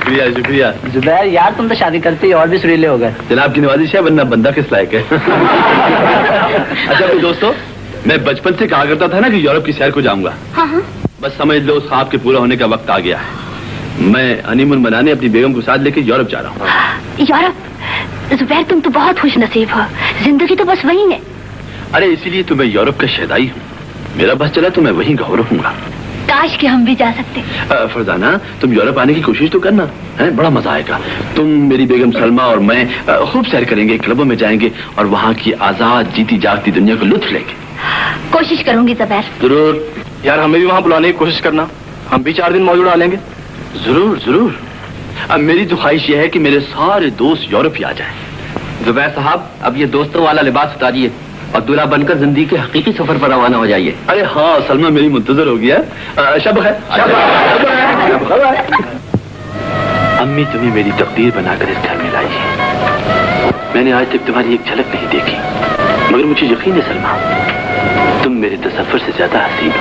शुक्रिया शुक्रिया। जुबैर यार तुम तो शादी करते ही और भी सुरीले हो गए। जनाब की नवाजिश है, वरना बंदा किस लायक है। अच्छा तो दोस्तों, मैं बचपन से कहा करता था ना कि यूरोप की सैर को जाऊंगा। हाँ। बस समझ लो उस ख्वाब के पूरा होने का वक्त आ गया है। मैं हनीमून मनाने अपनी बेगम को साथ लेके यूरोप जा रहा हूँ। यूरोप? जुबैर तुम तो बहुत खुश नसीब हो, जिंदगी तो बस वही है। अरे इसीलिए तो मैं यूरोप का शहदाई हूँ। मेरा बस चला तो मैं वहीं गाँव रहूंगा। काश कि हम भी जा सकते। फरजाना तुम यूरोप आने की कोशिश तो करना है, बड़ा मजा आएगा। तुम, मेरी बेगम सलमा और मैं खूब सैर करेंगे, क्लबों में जाएंगे और वहाँ की आजाद जीती जागती दुनिया को लुत्फ लेंगे। कोशिश करूंगी जुबैर। जरूर यार, हमें भी वहाँ बुलाने की कोशिश करना, हम भी 4 दिन मौज उड़ा लेंगे। जरूर जरूर। अब मेरी तो ख्वाहिश यह है कि मेरे सारे दोस्त यूरोप ही आ जाएं। जुबैर साहब, अब ये दोस्तों वाला लिबास उतारिए और दूल्हा बनकर जिंदगी के हकीकी सफर पर रवाना हो जाइए। अरे हाँ, सलमा मेरी मुंतजर हो गया। शब है। अम्मी तुम्हें मेरी तकदीर बनाकर इस घर में लाई है। मैंने आज तक तुम्हारी एक झलक नहीं देखी, मगर मुझे यकीन है सलमा, तुम मेरे तसव्वुर से ज्यादा हसीन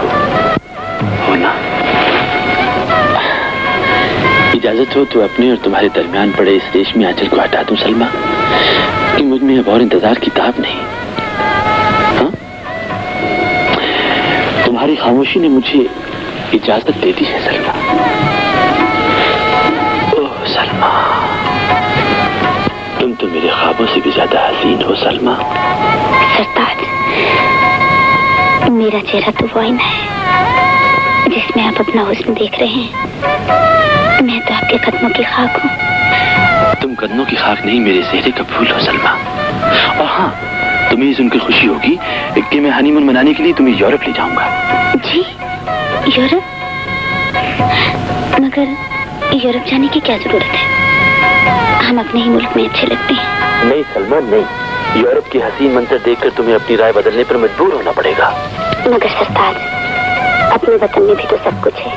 हो ना। इजाजत हो तो अपने और तुम्हारे दरमियान पड़े इस रेशमी आंचल को हटा दूं सलमा, कि मुझ में अब और इंतजार की ताब नहीं। हाँ? तुम्हारी खामोशी ने मुझे इजाजत दे दी है सलमा। ओह सलमा, तुम तो मेरे ख्वाबों से भी ज्यादा हसीन हो सलमा। सरताज, मेरा चेहरा तो वो आईना है जिसमें आप अपना हुस्न देख रहे हैं। मैं तो आपके कदमों की खाक हूँ। तुम कदमों की खाक नहीं, मेरे चेहरे का फूल हो सलमा। और हाँ, तुम्हें सुनकर खुशी होगी कि मैं हनीमून मनाने के लिए तुम्हें यूरोप ले जाऊंगा। जी, यूरोप? मगर यूरोप जाने की क्या जरूरत है? हम अपने ही मुल्क में अच्छे लगते हैं। नहीं सलमा नहीं, यूरोप की हसीन मंजर देखकर तुम्हें अपनी राय बदलने पर मजबूर होना पड़ेगा। मगर सरताज, अपने वतन में भी तो सब कुछ है।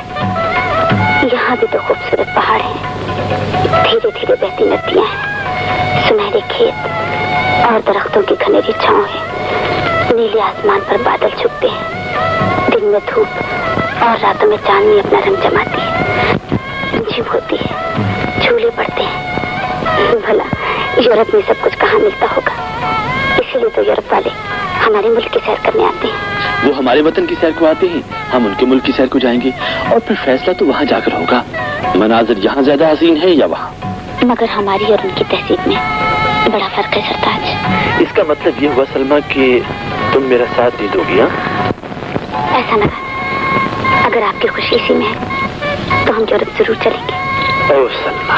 यहाँ भी तो खूबसूरत पहाड़ हैं, धीरे धीरे बहती नदियाँ हैं, सुनहरे खेत और दरख्तों की घनेरी छांव है। नीले आसमान पर बादल छुपते हैं, दिन में धूप और रातों में चांदनी अपना रंग जमाती है। झिप होती है, झूले पड़ते हैं। भला यूरोप में सब कुछ कहाँ मिलता होगा? इसीलिए तो यूरोप वाले हमारे मुल्क की सैर करने आते हैं। वो हमारे वतन की सैर को आते हैं, हम उनके मुल्क की सैर को जाएंगे और फिर फैसला तो वहाँ जाकर होगा, मनाजिर यहाँ ज्यादा हसीन है या वहाँ। मगर हमारी और उनकी तहजीब में बड़ा फर्क है सरताज। इसका मतलब ये हुआ सलमा कि तुम मेरा साथ दे दोगी? ऐसा ना, अगर आपकी खुशी इसी में है तो हम यूरोप जरूर चलेंगे। ओह सलमा,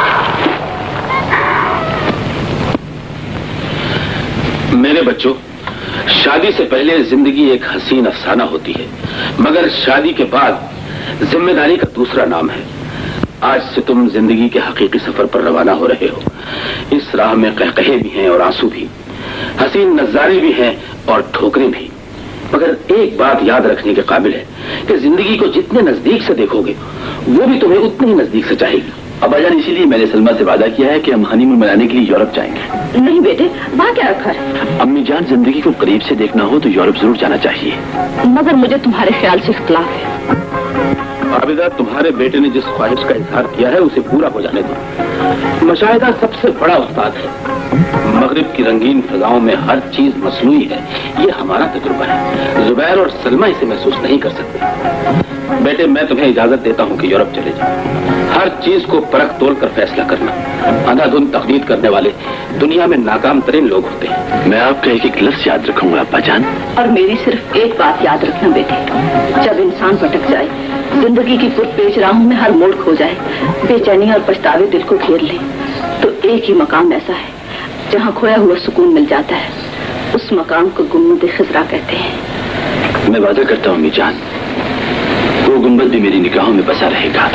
मेरे बच्चों, शादी से पहले जिंदगी एक हसीन अफसाना होती है, मगर शादी के बाद जिम्मेदारी का दूसरा नाम है। आज से तुम जिंदगी के हकीकी सफर पर रवाना हो रहे हो। इस राह में कहकहे भी हैं और आंसू भी, हसीन नजारे भी हैं और ठोकरें भी। मगर एक बात याद रखने के काबिल है कि जिंदगी को जितने नजदीक से देखोगे वो भी तुम्हें उतनी ही नजदीक से चाहेगी। अब्बाजान, इसीलिए मैंने सलमा से वादा किया है कि हम हनीमून मनाने के लिए यूरोप जाएंगे। नहीं बेटे, वहाँ क्या रखा है? अम्मी जान, जिंदगी को करीब से देखना हो तो यूरोप जरूर जाना चाहिए। मगर मुझे तुम्हारे ख्याल से इख्तिलाफ है। आबिदा, तुम्हारे बेटे ने जिस ख्वाहिश का इजहार किया है उसे पूरा हो जाने दो। मुशाहिदा सबसे बड़ा उस्ताद है। मगरिब की रंगीन फिजाओं में हर चीज मसनूई है, ये हमारा तजुर्बा है। जुबैर और सलमा इसे महसूस नहीं कर सकते। बेटे, मैं तुम्हें इजाजत देता हूँ कि यूरोप चले जाओ। हर चीज को परख तोल कर फैसला करना। अंधाधुन तकलीद करने वाले दुनिया में नाकाम तरीन लोग होते हैं। मैं आपका एक एक लफ्ज याद रखूंगा अब्बाजान। और मेरी सिर्फ एक बात याद रखना बेटे, जब इंसान भटक जाए, जिंदगी की पुरपेच राहों में हर मोड़ खो जाए, बेचैनी और पछतावे दिल को घेर ले, तो एक ही मकाम ऐसा है जहाँ खोया हुआ सुकून मिल जाता है। उस मकाम को गुम्बद खिजरा कहते हैं। मैं वादा करता हूँ अम्मी जान, वो गुम्बद भी मेरी निगाहों में बसा रहेगा।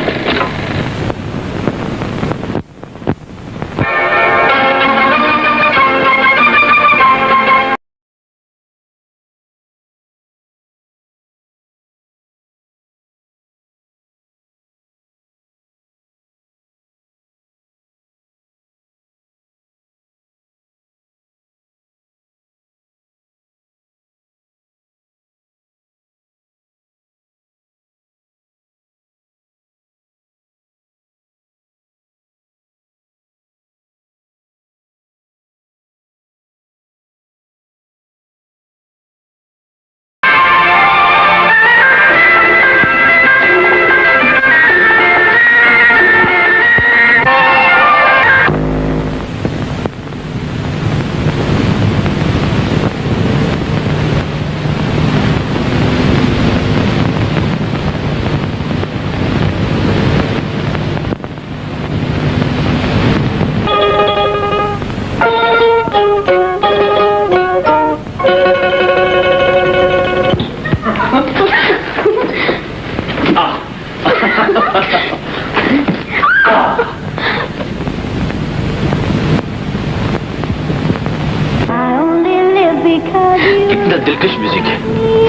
कितना दिलकश म्यूजिक है।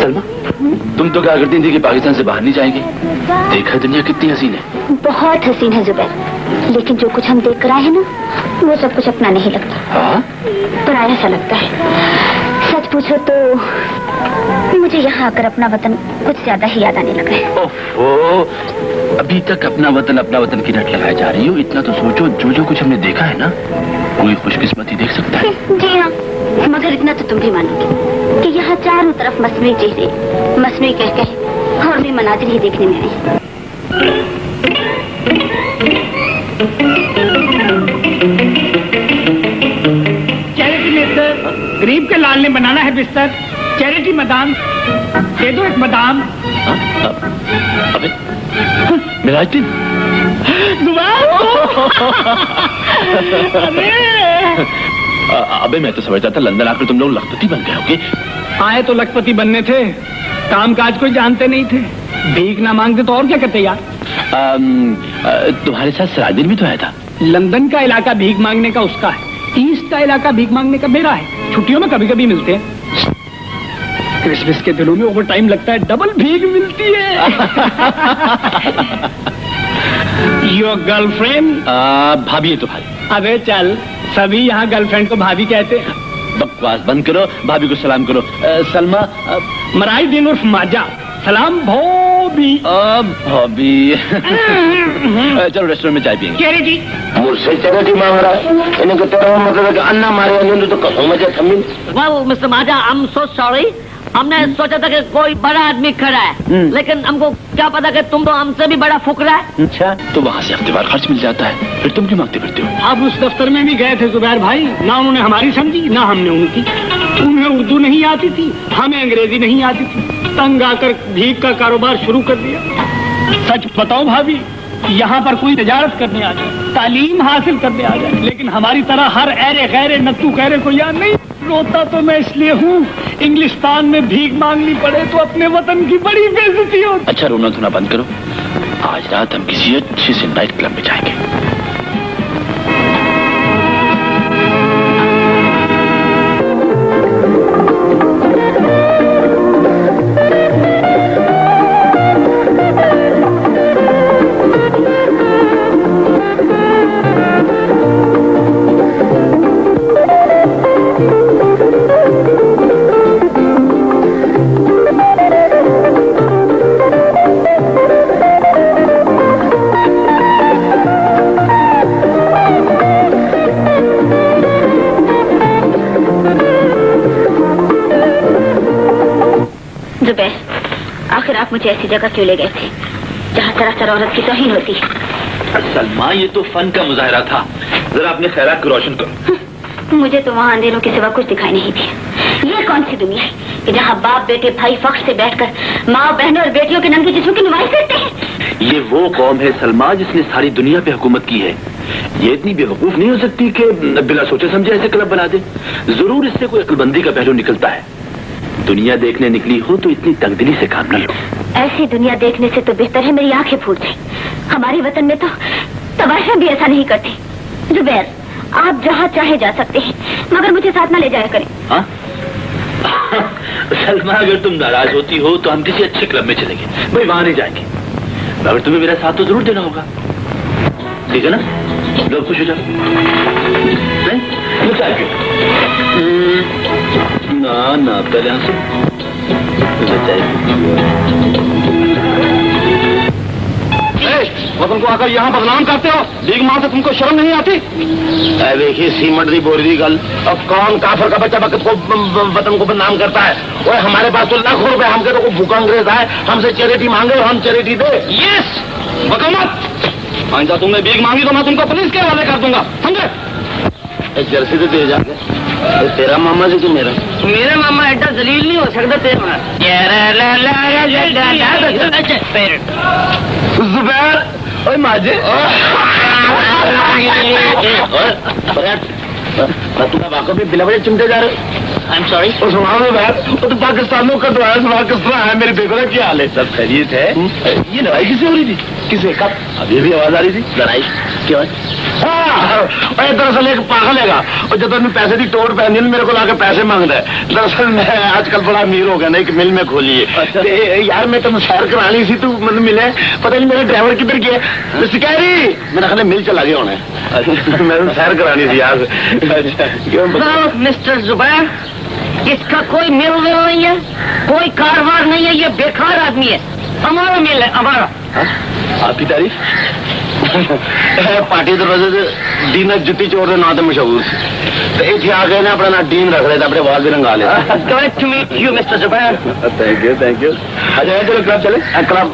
सलमा, तुम तो क्या करती थी कि पाकिस्तान से बाहर नहीं जाएंगी? देखा दुनिया कितनी हसीन है। बहुत हसीन है जुबैर, लेकिन जो कुछ हम देख कर आए हैं ना, वो सब कुछ अपना नहीं लगता। हाँ? पराया सा लगता है। सच पूछो तो मुझे यहाँ आकर अपना वतन कुछ ज्यादा ही याद आने लगा है। ओफो, अभी तक अपना वतन की रट लगाए जा रही हो। इतना तो सोचो, जो कुछ हमने देखा है ना, कोई खुशकिस्मती देख सकता है। जी हाँ, मगर इतना तो तुम भी मानोगे कि यहाँ चारों तरफ मसनूई चेहरे, मसनूई कहकहे और भी मनाजिर ही देखने में आए। चैरिटी मिस्टर, गरीब के लाल ने बनाना है बिस्तर। चैरिटी मदाम, दे दो एक मदाम। अबे मेरा दिन अबे मैं तो समझता था लंदन आकर तुम लोग लखपति बन गए होगे। आए तो लखपति बनने थे, काम काज कोई जानते नहीं थे। भीख ना मांगते तो और क्या करते यार। तुम्हारे साथ सिराजुद्दीन भी तो आया था। लंदन का इलाका भीख मांगने का उसका है, ईस्ट का इलाका भीख मांगने का मेरा है। छुट्टियों में कभी कभी मिलते हैं। क्रिसमस के दिनों में ओवर टाइम लगता है, डबल भीख मिलती है। Your girlfriend? भाभी है तो भाई। अबे चल, सभी यहाँ गर्लफ्रेंड को भाभी कहते हैं। बकवास बंद करो, भाभी को सलाम करो। सलमा, मराई दिन उर्फ माजा, सलाम भोबी। भाभी। चलो रेस्टोरेंट में चाय पियेंगे। चैरिटी मुझसे चैरिटी मांग रहा है। इन्हें तेरा मतलब है कि अन्ना मारे अन्य तो कसम मजा थमी। Well, Mr. Maja, I'm so sorry. हमने सोचा था कि कोई बड़ा आदमी खड़ा है, लेकिन हमको क्या पता कि तुम तो हमसे भी बड़ा फुकरा है। अच्छा, तो वहाँ से हफ्तेवार खर्च मिल जाता है, फिर तुम क्यों मांगते फिरते हो? आप उस दफ्तर में भी गए थे जुबैर भाई, ना उन्होंने हमारी समझी ना हमने उनकी। उन्हें उर्दू नहीं आती थी, हमें अंग्रेजी नहीं आती थी। तंग आकर भीख का कारोबार शुरू कर दिया। सच बताओ भाभी, यहाँ पर कोई तजारत करने आ जाए, तालीम हासिल करने आ जाए, लेकिन हमारी तरह हर ऐरे गैरे नत्तू गैरे को याद नहीं। रोता तो मैं इसलिए हूँ, इंग्लिस्तान में भीख मांगनी पड़े तो अपने वतन की बड़ी बेइज्जती हो। अच्छा, रोना धोना बंद करो। आज रात हम किसी अच्छे से नाइट क्लब में जाएंगे। आखिर आप मुझे ऐसी जगह क्यों ले गए थे जहाँ सरासर औरत की तौहीन होती है? सलमा, ये तो फन का मुजाहरा था। जरा अपने ख्यालात को रोशन करो। मुझे तो वहाँ अंधेरों के सिवा कुछ दिखाई नहीं दिया। ये कौन सी दुनिया है कि जहाँ बाप बेटे भाई फख्र से बैठकर माँ बहनों और बेटियों के नंगे जिस्मों की नुमाइश करते हैं? ये वो कौम है सलमा जिसने सारी दुनिया पे हुकूमत की है। ये इतनी बेवकूफ नहीं हो सकती कि बिना सोचे समझे ऐसे क्लब बना दे। जरूर इससे कोई अक्लबंदी का पहलू निकलता है। दुनिया देखने निकली हो तो इतनी तंगदिली से काम न लो। ऐसी दुनिया देखने से तो बेहतर है मेरी आंखें फूट जाए। हमारे वतन में तो तमाशा भी ऐसा नहीं करते। जुबैर, आप जहाँ चाहे जा सकते हैं, मगर मुझे साथ न ले जाया करें। हाँ? सलमा, अगर तुम नाराज होती हो तो हम किसी अच्छे क्लब में चलेंगे। भाई वहां नहीं जाएंगे, मगर तुम्हें मेरा साथ तो जरूर देना होगा। ठीक है ना? लो, खुश हो जाओ। ना ना, पहले यहाँ से वतन को आकर यहाँ बदनाम करते हो। भीख मां से तुमको शर्म नहीं आती? देखिए सीमट दी बोरी दी गल। अब कौन काफर का बच्चा वक्त को वतन को बदनाम करता है? ओए, हमारे पास तो लाखों रुपए, हमके तो भूखा अंग्रेज आए हमसे चैरिटी मांगे और हम चैरिटी दे। यस, बकमत। आइंदा तुमने भीख मांगी तो मैं तुमको पुलिस के हवाले कर दूंगा, समझे? एक जर्सी तो दे जाके। तेरा मामा जी कि मेरा? मेरे मामा एडा जलील नहीं हो सकता तेरा। जुबैर, ओए माजे, तुम्हें वाकई में बिना वजह चिमटे जा रहे? I am sorry. और सुनाओ तो पाकिस्तानों का तो है, पाकिस्तान है। मेरी बेगुरा क्या हाल है? सब खैरियत है। ये लड़ाई किससे हो रही थी? किसे कब? अभी भी आवाज आ रही थी। लड़ाई क्यों? दरअसल एक पागल है और जब तक पैसे की टोट पहनी मेरे को लाके पैसे मांग रहा है। दरअसल मैं आजकल बड़ा अमीर हो गया ना, एक मिल में खोली है। अच्छा। यार मैं तुम सैर करानी सी, तू मतलब मिले, पता नहीं मेरा ड्राइवर किधर गया। शिकारी मेरा ख्याल मिल चला गया होना। अच्छा। मैं सैर करानी थी यार। अच्छा मिस्टर जुबैर, इसका कोई मिल नहीं है, कोई कारोबार नहीं है, ये बेकार आदमी है। हमारा मिल है, हमारा। आपकी तारीफ? पार्टी दरवाजे से डीन जुत्ती चोर ना तो मशहूर तो इतने आ गए ना अपना ना डीन रख रहे थे, अपने वाल भी रंगा ले। Mister Zubair. Thank you thank you. अच्छा चलो क्लब चले। क्लब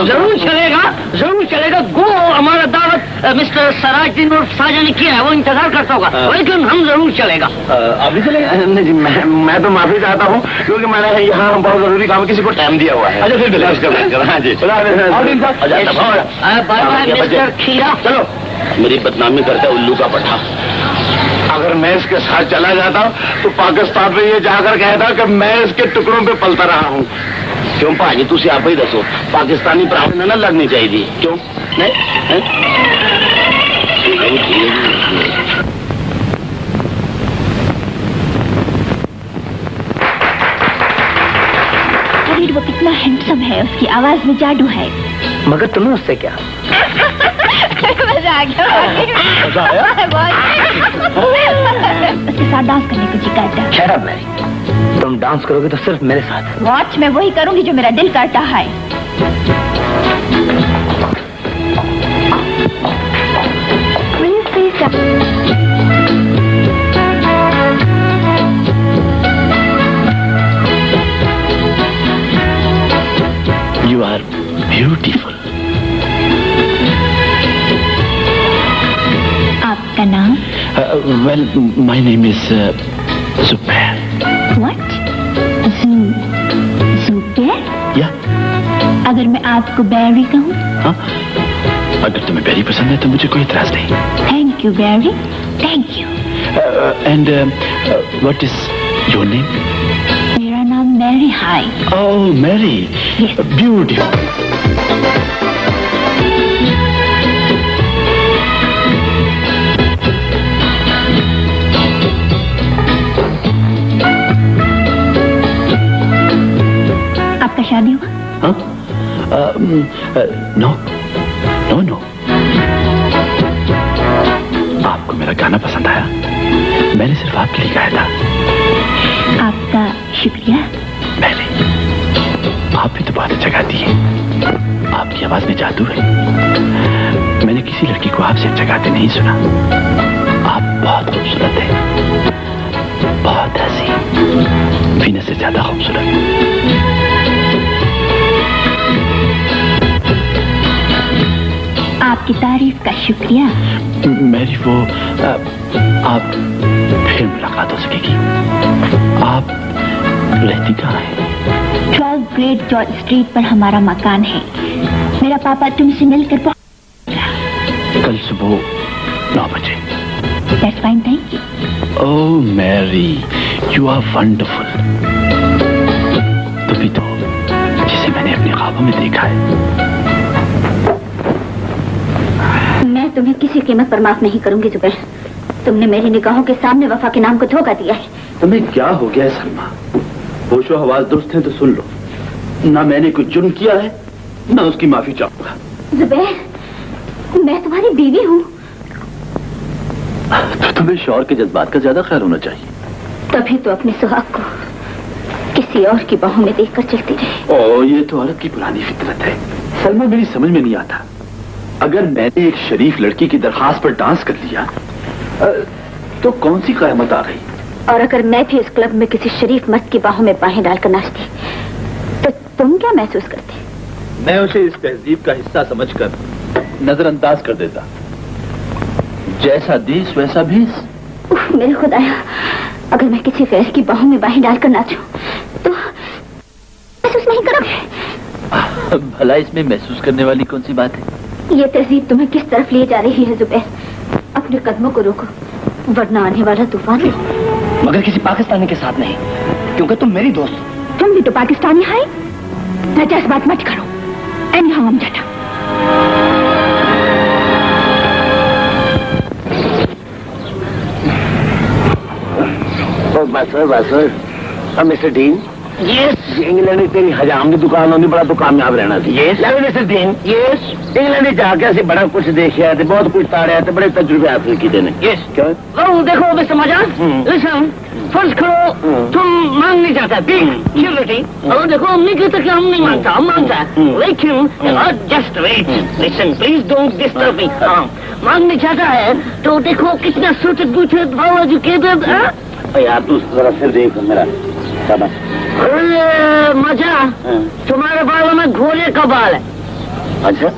जरूर चलेगा, जरूर चलेगा। गो हमारा दावत मिस्टर सराजुद्दीन और साजा ने किया है, वो इंतजार करता होगा, लेकिन हम जरूर चलेगा। आप भी चलेगा? नहीं जी, मैं तो माफी चाहता हूँ क्योंकि मैंने यहाँ बहुत जरूरी काम किसी को टाइम दिया हुआ है। अच्छा फिर हाँ जी। बाय बाय मिस्टर खीरा। चलो मेरी बदनामी करता है उल्लू का पट्टा। अगर मैं इसके साथ चला जाता तो पाकिस्तान में ये जाकर कहता कि मैं इसके टुकड़ों पे पलता रहा हूँ। क्यों भाजी तुम आप ही दसो, पाकिस्तानी प्राण ना लगनी चाहिए क्यों? नहीं वो कितना हैंडसम है, उसकी आवाज में जादू है। मगर तुम्हें उससे क्या? मजा आ गया। उसके साथ डांस करने को जी करता है। शट अप मैरी, तुम डांस करोगे तो सिर्फ मेरे साथ। वॉच मैं वही करूंगी जो मेरा दिल करता है। You are beautiful. आपका नाम? Well, my name is Zubair. What? Zubair? Yeah. अगर मैं आपको बैरी कहूँ? हाँ? अगर तुम्हें बैरी पसंद है तो मुझे कोई इतराज नहीं। Thank you, berry. Thank you. And what is your name? मेरा नाम मैरी है। Oh, Mary. Yes. Beautiful. आपका शादी हुआ? हाँ? No. No. आपको मेरा गाना पसंद आया, मैंने सिर्फ आपके लिए गाया था। आपका शुक्रिया। मैंने आप भी तो बहुत अच्छा गाती है, आपकी आवाज में जादू है। मैंने किसी लड़की को आपसे अच्छा गाते नहीं सुना। आप बहुत खूबसूरत है, बहुत हंसी, वीनस से ज्यादा खूबसूरत। आपकी तारीफ का शुक्रिया। मेरी वो आप फिर मुलाकात हो सकेगी। आप रहती कहाँ है? 12 ग्रेट जॉर्ज स्ट्रीट पर हमारा मकान है। मेरा पापा तुमसे मिलकर कल सुबह 9 बजे। That's fine, thank you. Oh, Mary, you are wonderful. तभी तो जिसे मैंने अपने ख्वाबों में देखा है। मैं तुम्हें किसी कीमत पर माफ नहीं करूंगी जुबैर। तुमने मेरी निगाहों के सामने वफा के नाम को धोखा दिया है। तुम्हें क्या हो गया है सलमा? होशो हवास दुरुस्त है तो सुन लो, ना मैंने कुछ जुर्म किया है ना उसकी माफी चाहूंगा। जुबैर, मैं तुम्हारी बीवी हूँ। तो तुम्हें शौहर के जज्बात का ज्यादा ख्याल होना चाहिए। तभी तो अपने सुहाग को किसी और की बाहों में देखकर चलती रही। ओ, ये तो औरत की पुरानी फितरत है सलमा, मेरी समझ में नहीं आता। अगर मैंने एक शरीफ लड़की की दरखास्त पर डांस कर लिया तो कौन सी कयामत आ गई? और अगर मैं भी इस क्लब में किसी शरीफ मर्द की बाहों में बाहें डालकर नाचती तो तुम क्या महसूस करते? मैं उसे इस तहजीब का हिस्सा समझकर नजरअंदाज कर देता। जैसा देश वैसा भेष। मेरे खुदाया, अगर मैं किसी गैर की बाहों में बाहें डालकर नाचूं तो महसूस नहीं करोगे? भला इसमें महसूस करने वाली कौन सी बात है? ये तहजीब तुम्हें किस तरफ ले जा रही है जुबैर? अपने कदमों को रोको, वरना आने वाला तूफान है। मगर किसी पाकिस्तानी के साथ नहीं, क्योंकि तुम मेरी दोस्त हो। तुम भी तो पाकिस्तानी है। नजायज बात मत करो। एनी हाउ जाता। बस मिस्टर डीन, यस इंग्लैंड तेरी हजाम की दुकान होनी बड़ा तो कामयाब रहना थी। मिस्टर डीन, यस इंग्लैंड जाके असं बड़ा कुछ देखा, बहुत कुछ ताड़िया, बड़े तजुर्बे हासिल किए ने। यस क्यों? वो देखो मिस्टर मजाक, लिसन, फर्ज करो तुम मांग नहीं चाहता सिक्योरिटी, और देखो हम नहीं कहते कि हम नहीं मांगता, हम मांगता है, लेकिन just wait, listen please don't disturb me. मांगने चाहता है तो देखो कितना सूटेड बूटेड वेल एजुकेटेड। यार तू जरा सिर देख मेरा। अरे मजा, तुम्हारे बालों में घोड़े का बाल है। अच्छा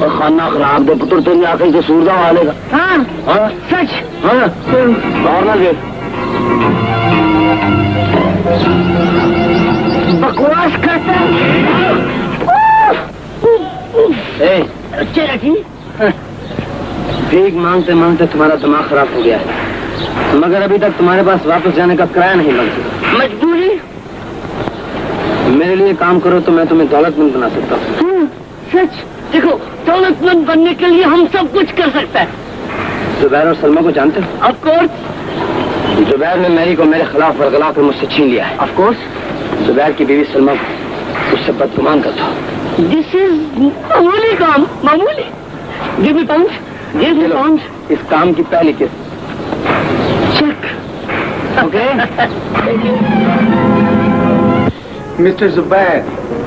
खाना खराब दे पुत्र, तेरी आंखें से सूरजा वालेगा। हाँ हाँ सच। हाँ और ना देख बकवास करता चला जी। भीख मांगते मांगते तुम्हारा दिमाग खराब हो गया है, मगर अभी तक तुम्हारे पास वापस जाने का किराया नहीं बन सका। मजबूरी। मेरे लिए काम करो तो मैं तुम्हें दौलतमंद बना सकता हूँ। सच। देखो दौलतमंद बनने के लिए हम सब कुछ कर सकते हैं। जुबैर और सलमा को जानते हो? Of course. जुबैर ने मैरी को मेरे खिलाफ बरगला कर मुझसे छीन लिया है। Of course. जुबैर की बीवी सलमा को उससे बदगुमान करता हूँ। दिस इज मामूली काम, मामूली। Give me pound, give me pound. इस काम की पहली किस्त। चेक। ओके। मिस्टर जुबैर,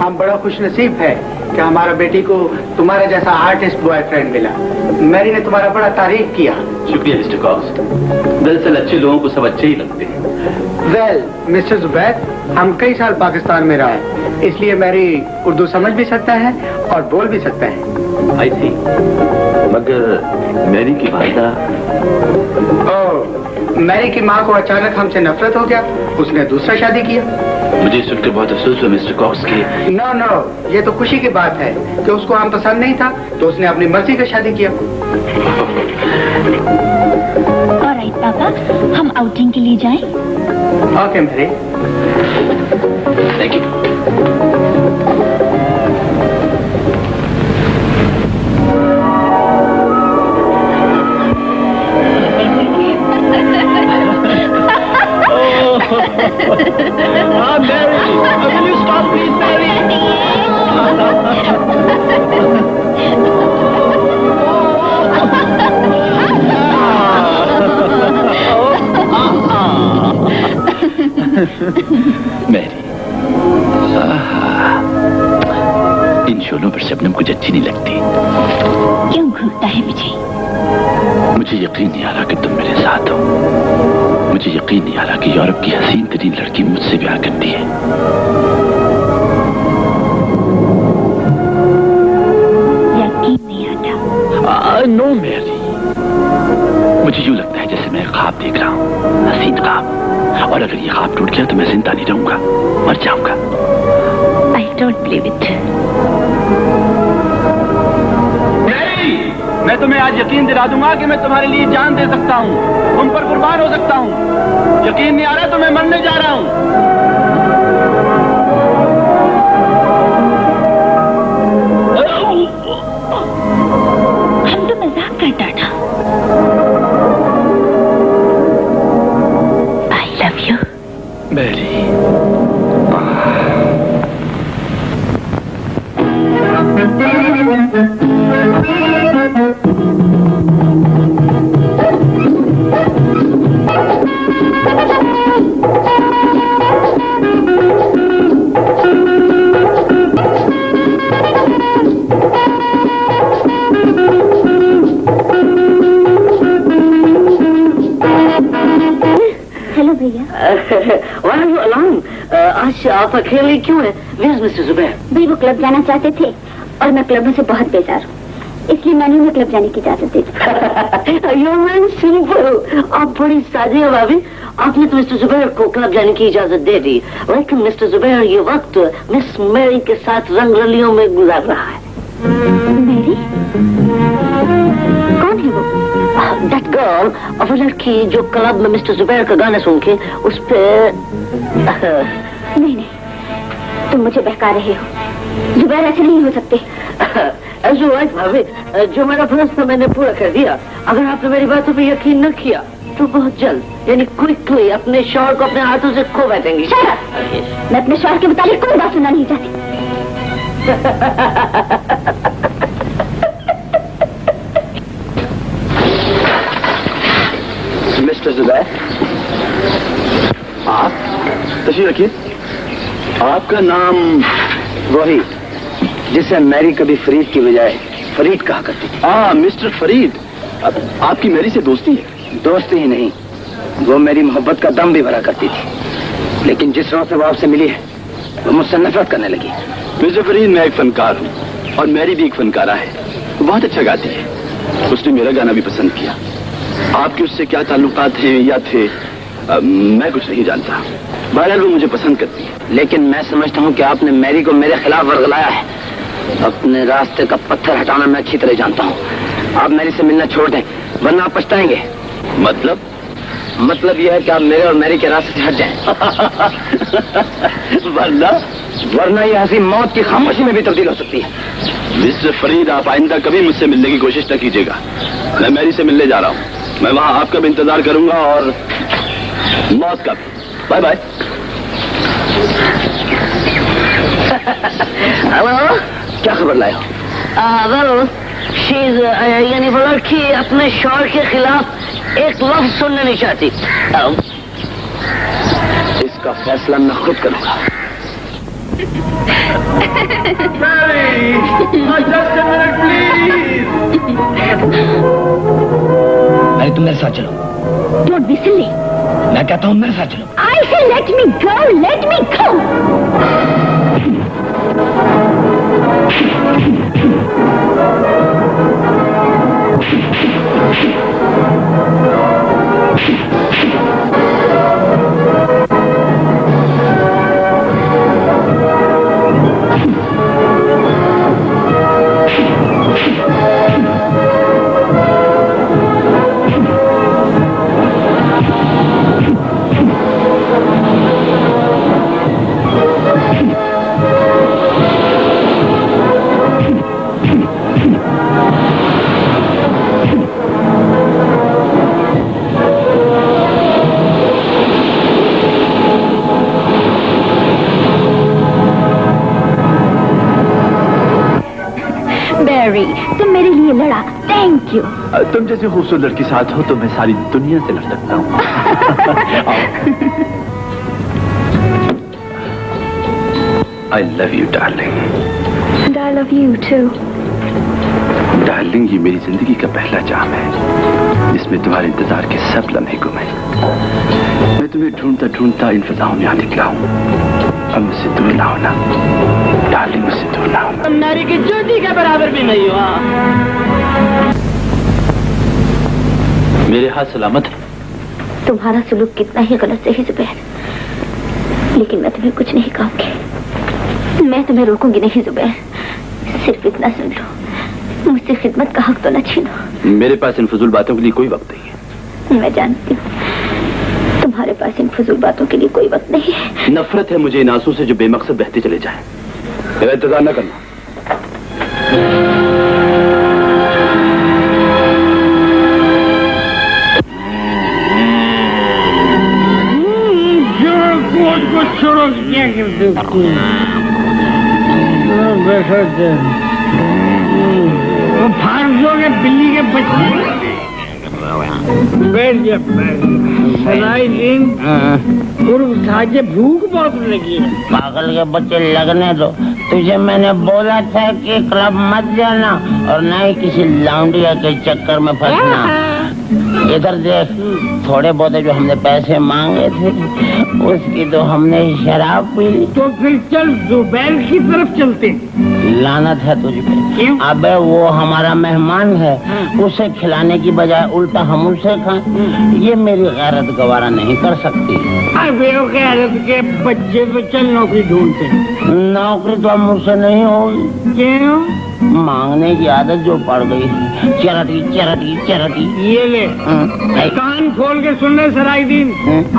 हम बड़ा खुश नसीब है कि हमारा बेटी को तुम्हारे जैसा आर्टिस्ट बॉयफ्रेंड मिला। मैरी ने तुम्हारा बड़ा तारीफ किया। शुक्रिया मिस्टर कॉस्ट, दरअसल अच्छे लोगों को सब अच्छे ही लगते हैं। वेल मिस्टर जुबैर, हम कई साल पाकिस्तान में रहे, इसलिए मैरी उर्दू समझ भी सकता है और बोल भी सकता है। आई सी, मगर मैरी की वालिदा। मैरी की माँ को अचानक हमसे नफरत हो गया, उसने दूसरा शादी किया। मुझे सुनकर बहुत अफसोस हुआ मिस्टर कॉक्स की। नो, ये तो खुशी की बात है कि उसको हम पसंद नहीं था तो उसने अपनी मर्जी का शादी किया। ऑलराइट पापा, हम आउटिंग के लिए जाएं? Okay Mary. Thank you. Mary, will you stop please, Mary? Mary, इन शोलों पर शबनम कुछ अच्छी नहीं लगती। क्यों घूरता है विजय? मुझे यकीन नहीं आ रहा कि तुम मेरे साथ हो। मुझे यकीन नहीं आ रहा कि यूरोप की हसीन तरीन लड़की मुझसे ब्याह करती है। यकीन नहीं आता। नो मैरी, मुझे यूं लगता है जैसे मैं ख्वाब देख रहा हूँ, हसीन ख्वाब, और अगर ये ख्वाब टूट गया तो मैं जिंदा नहीं रहूंगा, मर जाऊंगा। I don't believe it. मैं तुम्हें आज यकीन दिला दूंगा कि मैं तुम्हारे लिए जान दे सकता हूँ, तुम पर कुर्बान हो सकता हूँ। यकीन नहीं आ रहा तो मैं मरने जा रहा हूँ। हम तो मजाक करता था। I love you. Mary, hello भैया। Why are you alone? आज आप अकेले क्यों हैं? Where's Mr. Zubair? भाई वो क्लब जाना चाहते थे और मैं क्लबों से बहुत बेजार हूँ, इसलिए मैंने उन्हें क्लब जाने की इजाजत दे दी। You're very simple. आप बड़ी सादी हैं भाभी। आपने तो मिस्टर जुबैर को क्लब जाने की इजाजत दे दी, लेकिन मिस्टर जुबैर ये वक्त मिस मैरी के साथ रंग रलियों में गुजार रहा है। मेरी? कौन है वो? दैट गर्ल, और वो लड़की जो क्लब में मिस्टर जुबैर का गाना सुन के उस पे नहीं, तुम मुझे बहका रहे हो। जुबैर ऐसे नहीं हो सकते। भाभी, जो मेरा फर्ज था मैंने पूरा कर दिया। अगर आपने मेरी बातों पे यकीन न किया तो बहुत जल्द यानी क्विकली अपने शौहर को अपने हाथों से खो बैठेंगी। मैं अपने शौहर के मुताबिक कोई बात सुनना नहीं चाहती। मिस्टर जुबैर, आप तशरीफ रखिए। आपका नाम वही जिसे मैरी कभी फरीद की बजाय फरीद कहा करती थी। मिस्टर फरीद, आपकी मैरी से दोस्ती है? दोस्ती ही नहीं, वो मेरी मोहब्बत का दम भी भरा करती थी, लेकिन जिस रोज से वो आपसे मिली है वो मुझसे नफरत करने लगी। मिस्टर फरीद, मैं एक फनकार हूँ और मैरी भी एक फनकारा है। वो बहुत अच्छा गाती है। उसने मेरा गाना भी पसंद किया। आपके उससे क्या ताल्लुकात हैं या थे, मैं कुछ नहीं जानता। बहरहाल वो मुझे पसंद करती है। लेकिन मैं समझता हूँ कि आपने मैरी को मेरे खिलाफ वर्गलाया है। अपने रास्ते का पत्थर हटाना मैं अच्छी तरह जानता हूँ। आप मैरी से मिलना छोड़ दें, वरना आप पछताएंगे। मतलब यह है कि आप मेरे और मैरी के रास्ते से हट जाएं। वरना यह हंसी मौत की खामोशी में भी तब्दील हो सकती है। मिस्टर फरीद, आप आइंदा कभी मुझसे मिलने की कोशिश न कीजिएगा। मैं मैरी से मिलने जा रहा हूँ। मैं वहाँ आपका भी इंतजार करूंगा और मौत का भी। Bye bye. हेलो, क्या खबर लाए हो? यानी वो लड़की अपने शौहर के खिलाफ एक लफ्ज सुनने नहीं चाहती। इसका फैसला मैं खुद करूंगा। मैरी, तुम मेरे साथ चलो। Don't be silly. मैं कहता हूँ मेरे साथ चलो। आई से लेट मी गो, लेट मी गो। तुम मेरे लिए लड़ा, थैंक यू। तुम जैसी खूबसूरत लड़की साथ हो तो मैं सारी दुनिया से लड़ सकता हूँ। I love you, darling. And I love you too. Darling, ये मेरी जिंदगी का पहला जाम है जिसमें तुम्हारे इंतजार के सब लम्हे गुमे। मैं तुम्हें ढूंढता ढूंढता इन फिजाओं में आ निकला हूँ। अब मुझसे दूर ना होना डार्लिंग, मुझसे दूर ना होना। नारी की ज्योति के बराबर भी नहीं हुआ। मेरे हाथ सलामत है। तुम्हारा सलूक कितना ही गलत सही जुबैर, लेकिन मैं तुम्हें कुछ नहीं कहूंगी। मैं तुम्हें रोकूंगी नहीं जुबैर। सिर्फ इतना सुन लो, मुझसे खिदमत का हक तो न छीनो। मेरे पास इन फजूल बातों के लिए कोई वक्त नहीं है। मैं जानती हूँ तुम्हारे पास इन फजूल बातों के लिए कोई वक्त नहीं है। नफरत है मुझे इन आंसू से जो बेमकसद बहते चले जाएं। मेरा इंतजार न करना। को छोड़ो, क्या करते हो? फारसों के बिल्ली के बच्चे बैठ जा। सलाई दिन साजे भूख बहुत लगी है। पागल के बच्चे लगने दो। तुझे मैंने बोला था कि क्लब मत जाना और न ही किसी लौंडिया के चक्कर में फंसना। इधर देख, थोड़े बहुत जो हमने पैसे मांगे थे उसकी तो हमने शराब पी ली। तो फिर चल जुबैर की तरफ चलते। लानत है तुझ पे। क्यों? अबे वो हमारा मेहमान है, उसे खिलाने की बजाय उल्टा हम उसे खाएं, ये मेरी गैरत गवारा नहीं कर सकती। अबे वो गैरत के बच्चे पे चल नौकरी ढूंढते। नौकरी तो मुझसे नहीं होगी। क्यों? मांगने की आदत जो पड़ गई है। चरटी चरटी चरटी। ये ले कान खोल के सुन ले सराइदीन,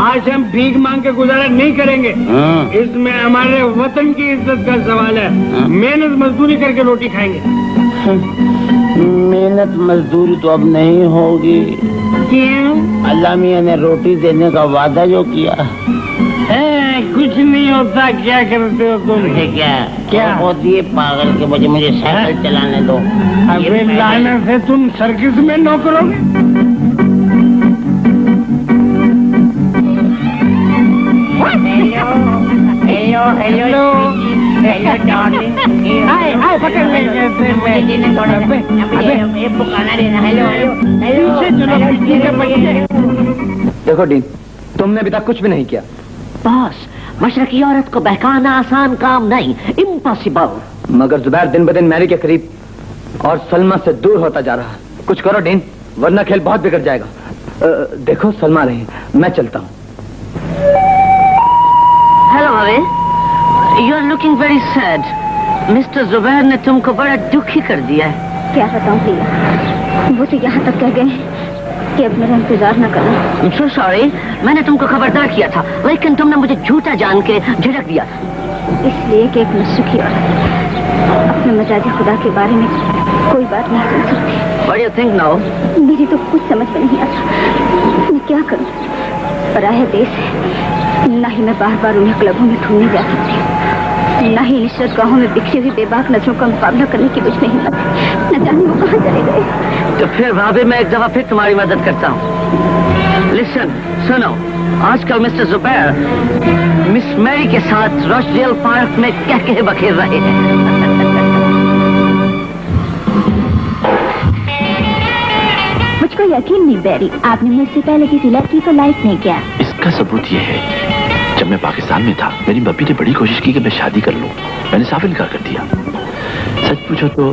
आज हम भीख मांग के गुजारा नहीं करेंगे। इसमें हमारे वतन की इज्जत का सवाल है। मेहनत मजदूरी करके रोटी खाएंगे। मेहनत मजदूरी तो अब नहीं होगी। क्यों? अल्लाह मियां ने रोटी देने का वादा जो किया। कुछ नहीं होता। क्या करते हो तुम? क्या होती है पागल के बजे, मुझे साइकिल चलाने दो। अबे लानत है, तुम सर्किस में नौकर हो। Hello hello hello darling. आए पकड़ ले। देखो डीन, तुमने अभी तक कुछ भी नहीं किया। बॉस, मशरकी औरत को बहकाना आसान काम नहीं, इम्पॉसिबल। मगर जुबैर दिन ब दिन मैरी के करीब और सलमा से दूर होता जा रहा है। कुछ करो डीन, वरना खेल बहुत बिगड़ जाएगा। देखो सलमा रही, मैं चलता हूँ। हेलो अवे, you are looking very sad. Mister Zubair ने तुमको बड़ा दुखी कर दिया है। क्या बताऊं भैया, वो तो यहाँ तक कह गए कि अब मेरा इंतजार न करना। I'm so sorry, मैंने तुमको खबरदार किया था, लेकिन तुमने मुझे झूठा जान के झिड़क दिया था। इसलिए कि एक मशरकी औरत अपने मजाजी खुदा के बारे में कोई बात नहीं सुन सकती। What do you think now? मेरी तो कुछ समझ में नहीं आता। मैं क्या करूं? पराया देश है, न ही मैं बार बार उन्हें क्लबों में ढूंढने जा सकती, न ही निश्चित गाँवों में बिखरी हुई बेबाक नजरों का मुकाबला करने की मुझ में हिम्मत है। न जाने वो कहाँ चले गए। तो फिर भाभी, मैं एक दफा फिर तुम्हारी मदद करता हूँ। लिसन, सुनो, आजकल मिस्टर जुबैर मिस मैरी के साथ रोचडेल पार्क में क्या कहे बखेर रहे हैं। मुझको यकीन नहीं बैरी, आपने मुझसे पहले किसी लड़की को लाइक नहीं किया। इसका सबूत ये है, जब मैं पाकिस्तान में था, मेरी बब्बी ने बड़ी कोशिश की कि मैं शादी कर लूं। मैंने साफ इनकार कर दिया। सच पूछो तो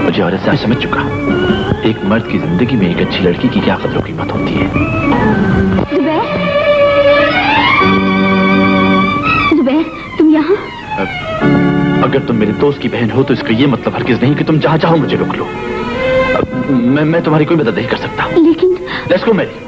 मुझे औरत से समझ चुका, एक मर्द की जिंदगी में एक अच्छी लड़की की क्या कदर कीमत होती है। जुबैर, जुबैर, तुम यहाँ? अगर तुम मेरे दोस्त की बहन हो तो इसका ये मतलब हरगिज नहीं कि तुम जहाँ चाहो मुझे रोक लो। मैं तुम्हारी कोई मदद नहीं कर सकता। लेकिन लेट्स गो मैरी।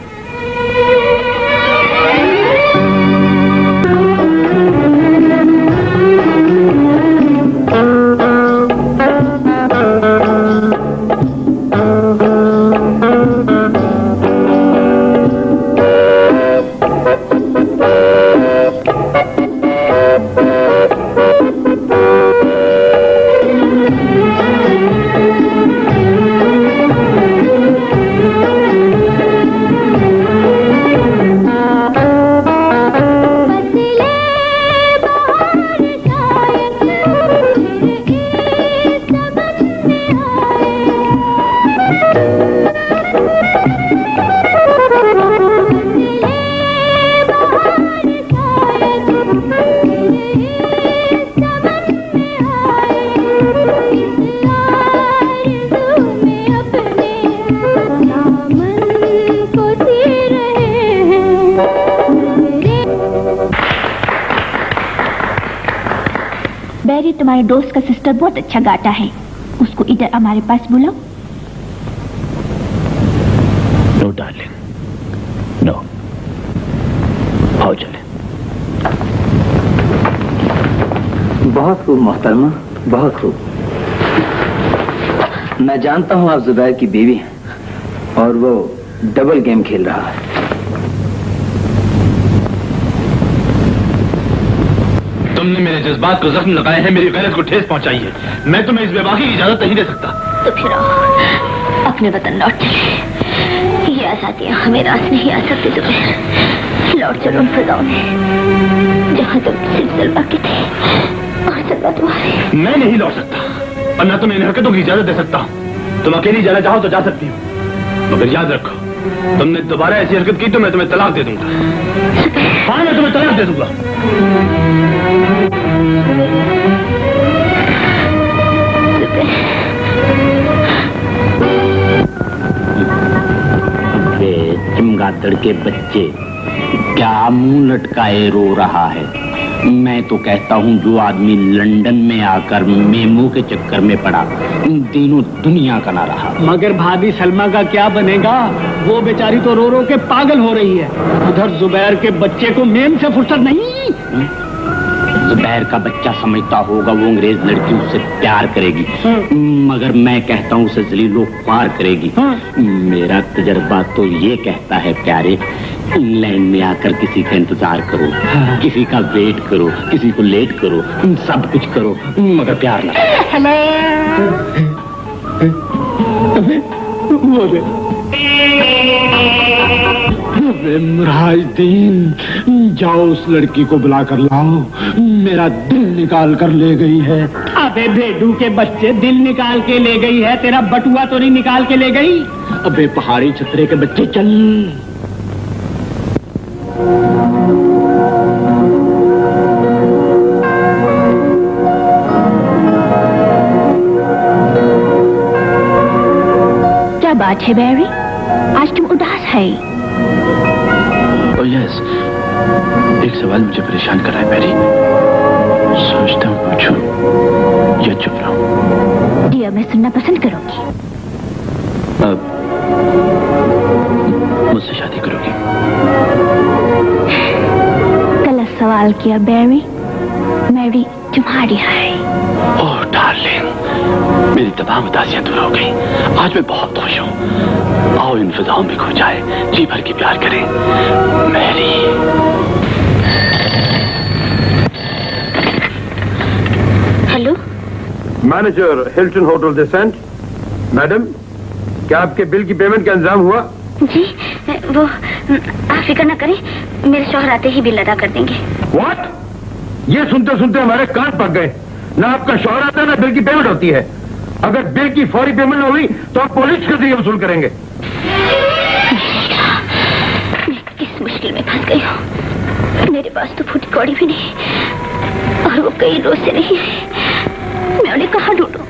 बैरी, तुम्हारे दोस्त का सिस्टर बहुत अच्छा गाता है, उसको इधर हमारे पास बुलाओ। No darling, no. आओ चले। बहुत खूब मोहतरमा, बहुत खूब। मैं जानता हूँ आप जुबैर की बीवी हैं और वो डबल गेम खेल रहा है। तुमने मेरे जज्बात को जख्म लगाए हैं, मेरी गैरत को ठेस पहुंचाई है। मैं तुम्हें इस बेबाकी की इजाजत नहीं दे सकता। तो फिर आओ, अपने वतन लौट चले। ये आजादियां हमें रास नहीं आ सकती। जुबैर, लौट चलो उन फिजाओं में जहाँ तुम सिर्फ सलवा के थे और सलवा तुम्हारे। मैं नहीं लौट सकता और न तुम्हें इन हरकतों की इजाजत दे सकता हूँ। तुम अकेली जाना चाहो तो जा सकती हो, मगर याद रखो, तुमने दोबारा ऐसी हरकत की तो मैं तुम्हें तलाक दे दूंगा। हाँ, मैं तुम्हें तलाक दे दूंगा। चमगादड़ के बच्चे, क्या मुंह लटकाए रो रहा है? मैं तो कहता हूँ जो आदमी लंदन में आकर मेमो के चक्कर में पड़ा, तीनों दुनिया का ना रहा। मगर भाभी सलमा का क्या बनेगा? वो बेचारी तो रो रो के पागल हो रही है। उधर जुबैर के बच्चे को मेम से फुर्सत नहीं। जुबैर का बच्चा समझता होगा वो अंग्रेज लड़की उससे प्यार करेगी, मगर मैं कहता हूँ उसे जलीलो ख्वार करेगी। मेरा तजर्बा तो ये कहता है प्यारे, इंग्लैंड में आकर किसी का इंतजार करो, किसी का वेट करो, किसी को लेट करो, सब कुछ करो, मगर प्यार ना। मुराजुद्दीन, जाओ उस लड़की को बुला कर लाओ, मेरा दिल निकाल कर ले गई है। अबे भेड़ू के बच्चे, दिल निकाल के ले गई है, तेरा बटुआ तो नहीं निकाल के ले गई? अबे पहाड़ी छतरे के बच्चे चल। क्या बात है बैरी, आज तुम उदास है? ओह यस, एक सवाल मुझे परेशान कर रहा है बैरी। सोचता हूँ पूछूं या चुप रहूं? डियर, मैं सुनना पसंद करूंगी। अब मुझसे शादी करोगी? गलत सवाल किया बैरी, मैरी तुम्हारी है। ओह डार्लिंग, मेरी तमाम उदासियां दूर हो गई। आज मैं बहुत खुश हूँ। आओ इन फिजाओं में खो जाए, जी भर के प्यार करें Mary. Hello, manager Hilton hotel decent. Madam, क्या आपके बिल की पेमेंट का इंतजाम हुआ? जी वो आप फिक्र न करें, मेरे शौहर आते ही बिल अदा कर देंगे। व्हाट? ये सुनते सुनते हमारे कान पक गए। ना आपका शौहर आता है ना बिल की पेमेंट होती है। अगर बिल की फौरी पेमेंट न हुई तो आप पुलिस के जरिए वसूल करेंगे। मैं किस मुश्किल में फंस गई हूँ। मेरे पास तो फूटी कौड़ी भी नहीं और वो कई रोज से नहीं है। मैं उन्हें कहाँ ढूंढूं?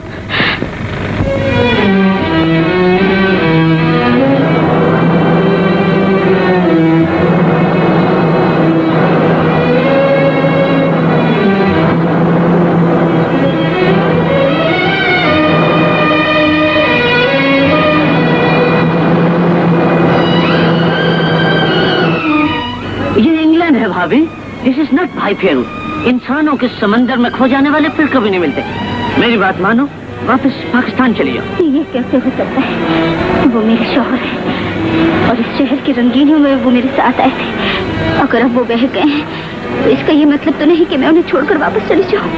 भाभी, दिस इज नॉट भाई फेरू। इंसानों के समंदर में खो जाने वाले फिर कभी नहीं मिलते। मेरी बात मानो, वापस पाकिस्तान चली जाओ। ये कैसे हो सकता है? वो मेरे शौहर है और इस शहर की रंगीनियों में वो मेरे साथ आए थे। अगर अब वो बह गए हैं तो इसका ये मतलब तो नहीं कि मैं उन्हें छोड़कर वापस चली जाऊं।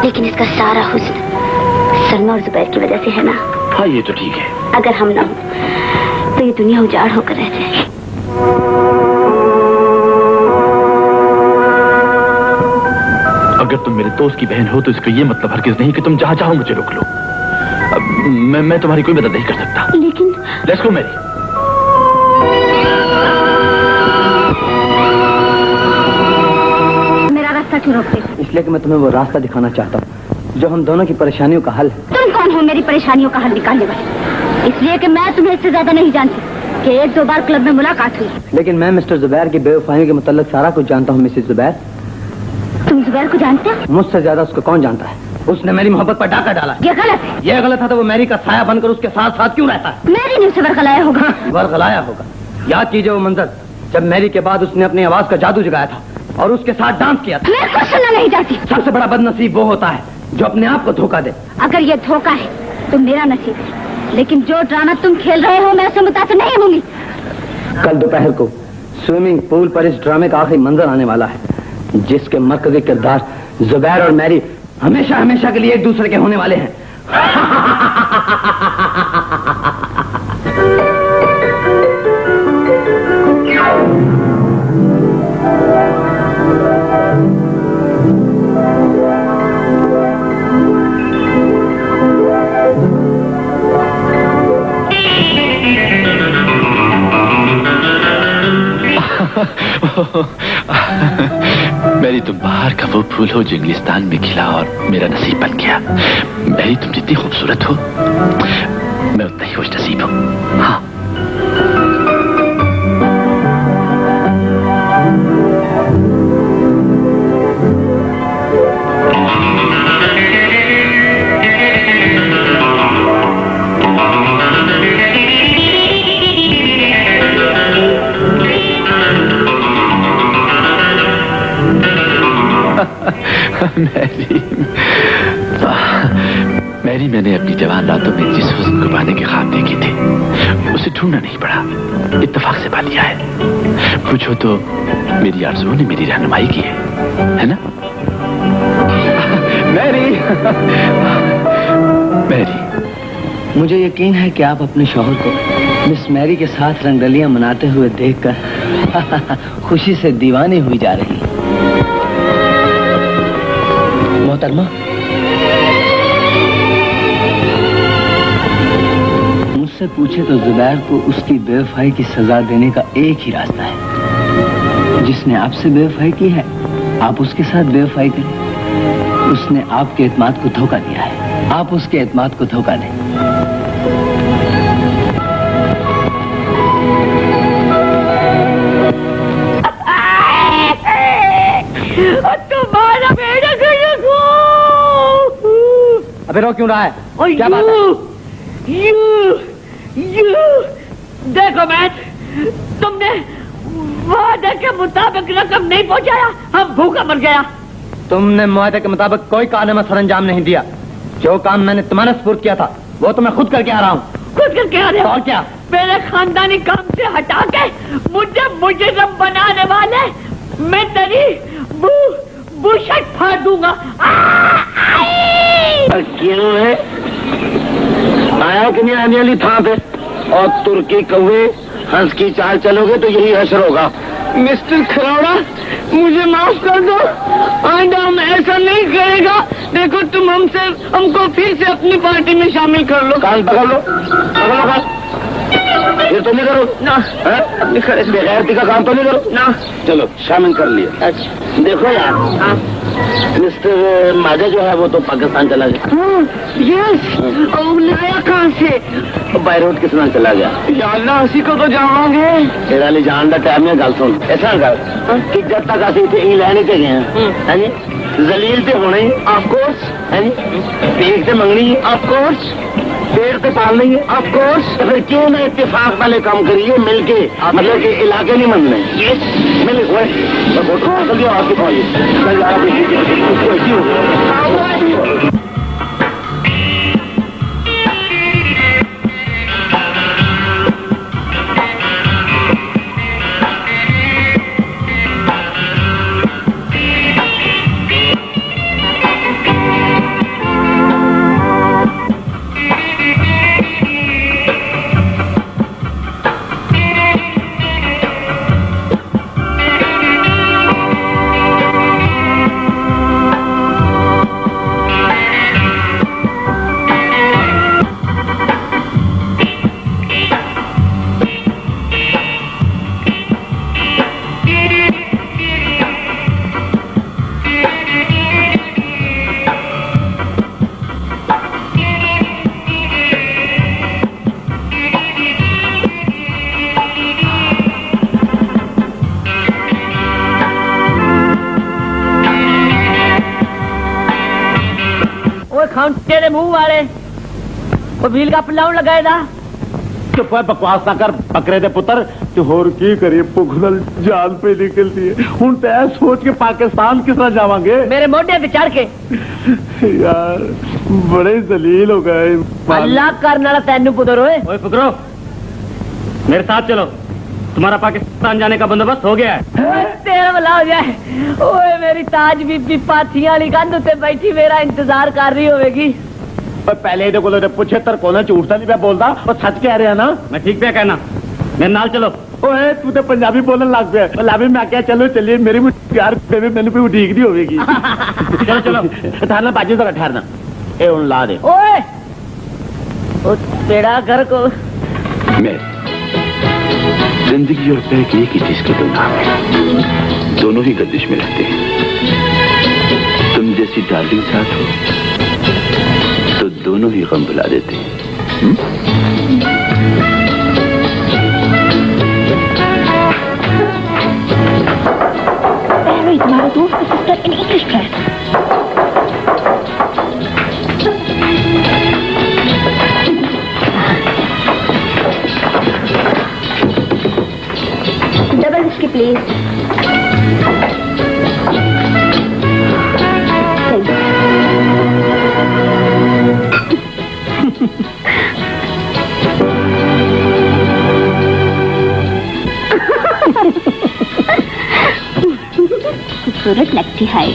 लेकिन इसका सारा हुस्न सलमा और जुबैर की वजह से है ना? हाँ ये तो ठीक है। अगर हम ना हो तो ये दुनिया उजाड़ होकर रह जाए। अगर तुम मेरे दोस्त की बहन हो तो इसका ये मतलब हरगिज नहीं कि तुम जहाँ चाहो मुझे रोक लो। मैं तुम्हारी कोई मदद नहीं कर सकता। लेकिन लेट्स गो मैरी। मेरा रास्ता क्यों रोकते? इसलिए कि मैं तुम्हें वो रास्ता दिखाना चाहता हूँ जो हम दोनों की परेशानियों का हल है। तुम कौन हो मेरी परेशानियों का हल निकालने वाले? इसलिए कि मैं तुम्हें इससे ज्यादा नहीं जानती कि एक दो बार क्लब में मुलाकात हुई। लेकिन मैं मिस्टर जुबैर की बेवफाइयों के मुताल्लिक सारा कुछ जानता हूँ। मिसेस जुबैर, तुम जुबैर को जानते हो? मुझसे ज्यादा उसको कौन जानता है? उसने मेरी मोहब्बत पर डाका डाला। ये गलत है। ये गलत है तो वो मैरी का साया बनकर उसके साथ साथ क्यों रहता है? मेरी ने उसे बरगलाया होगा। बरगलाया होगा? याद कीजिए वो मंजर जब मैरी के बाद उसने अपनी आवाज का जादू जगाया था और उसके साथ डांस किया था। मैं कुछ सुनना नहीं चाहती। सबसे बड़ा बदनसीब वो होता है जो अपने आप को धोखा दे। अगर ये धोखा है तो मेरा नसीब है, लेकिन जो ड्रामा तुम खेल रहे हो मैं उससे मुतासिर नहीं होंगी। कल दोपहर को स्विमिंग पूल पर इस ड्रामे का आखिरी मंजर आने वाला है, जिसके मरकजी किरदार जुबैर और मैरी हमेशा हमेशा के लिए एक दूसरे के होने वाले हैं। मेरी तुम बाहर का वो फूल हो जो इंग्लिस्तान में खिला और मेरा नसीब बन गया। मेरी तुम जितनी खूबसूरत हो मैं उतना ही खुश नसीब हूँ। हाँ मैरी मैंने अपनी जवान रातों में जिस हुस्न को पाने के ख्वाब देखे थे उसे ढूंढना नहीं पड़ा, इत्तेफाक से पा लिया है। पूछो तो मेरी आरज़ू ने मेरी रहनुमाई की है ना? मैरी मैरी, मुझे यकीन है कि आप अपने शौहर को मिस मैरी के साथ रंगरलियां मनाते हुए देखकर खुशी से दीवानी हुई जा रही। मोहतरमा, मुझसे पूछे तो जुबैर को उसकी बेवफाई की सजा देने का एक ही रास्ता है। जिसने आपसे बेवफाई की है आप उसके साथ बेवफाई करें। उसने आपके एतमाद को धोखा दिया है, आप उसके एतमाद को धोखा दें। तुम्हारा बेटा अबे रो क्यों रहा है? क्या बात है? यू देखो मैच, तुमने वादे के मुताबिक रकम नहीं पहुंचाया, हम भूखा मर गया। तुमने मुआहदे के मुताबिक कोई कारनामा सरंजाम नहीं दिया। जो काम मैंने तुम्हारे सुपुर्द किया था वो तो मैं खुद करके आ रहा हूँ। खुद करके आ रहे हो? और क्या? मेरे खानदानी काम से हटा के मुझे मुजरिम बनाने वाले, मैं तेरी बुशट फाड़ दूंगा। क्यों है आया कि नहीं आने वाली था पे? और तुर्की कौवे हंस की चाल चलोगे तो यही हशर होगा। मिस्टर खरौड़ा, मुझे माफ कर दो, आइंदा हम ऐसा नहीं करेगा। देखो तुम हमको फिर से अपनी पार्टी में शामिल कर लो। कान पकड़ लो, पकड़ लो कान। फिर तो नहीं करो ना, बेगैरती का काम तो नहीं करो ना। चलो शामिल कर लिया। अच्छा देखो यार, मिस्टर माजा जो है वो तो पाकिस्तान चला गया। यस, और लाया कहाँ से? बैरूट किस तरह चला गया? अल्लाह, उसी को तो जाओगे। तेरा ले जान का टाइम है। गल सुन, ऐसा कर कि जब तक असं इतने इंग्लैंड के गए हैं जी, जलील से होना ही ऑफकोर्स है जी, पेट से मंगनी ऑफकोर्स, पेड़ से पालनी है ऑफकोर्स। तो फिर क्यों ना इत्तेफाक वाले काम करिए मिलके, मतलब कि इलाके नहीं मनने। मिल जल्दी आपके पास तेरे मुंह वाले वो भील का पुलाव लगाए था। चुप है, बकवास ना कर बकरे दे पुत्र। तो होर की करिए, पुगल जान पे निकल दिए। हुन ते सोच के पाकिस्तान किस तरह जावांगे? मेरे मोटे पे चढ़ के यार बड़े जलील हो गए। अल्लाह करने वाला तेनू पुत्र होए। ओए पुत्रो, मेरे साथ चलो, तुम्हारा पाकिस्तान जाने का बंदोबस्त हो गया है। तेरा भला हो जाए। ओए मेरी ताज बीबी पाथियां वाली कंध उत्ते बैठी मेरा इंतजार कर रही होगी। पहले ये को पूछे तर कोना झूठ नहीं मैं बोलता, और सच कह रहे हैं ना? मैं ठीक पे कहना, मेरे नाल चलो। ओए तू तो पंजाबी बोलने लग गया। पंजाबी में क्या चलो चलिए, मेरी भी यार बेबी मैंने भी ठीक नहीं होगी। चलो चलो ठहरना बाजी जरा ठहरना। ए उन ला दे। ओए ओ तेरा घर को मैं जिंदगी और पैक एक ही चीज के दो नाम है, दोनों ही गर्दिश में रहते हैं। तुम जैसी डार्लिंग साथ हो तो दोनों ही गम भुला देते हैं। तुम्हारा दोस्त का sister in English class. Double whisky please. खूबसूरत लगती है।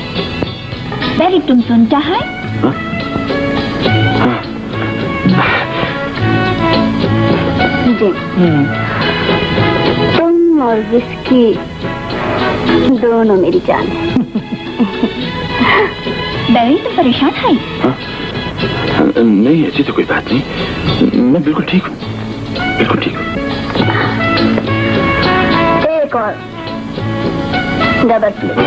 बेरी तुम सुनता है? तुम और विस्की दोनों मेरी जान है। बेरी तुम परेशान है? नहीं ऐसी तो कोई बात नहीं, मैं बिल्कुल ठीक हूँ, बिल्कुल ठीक हूँ। एक और डबल प्लेट।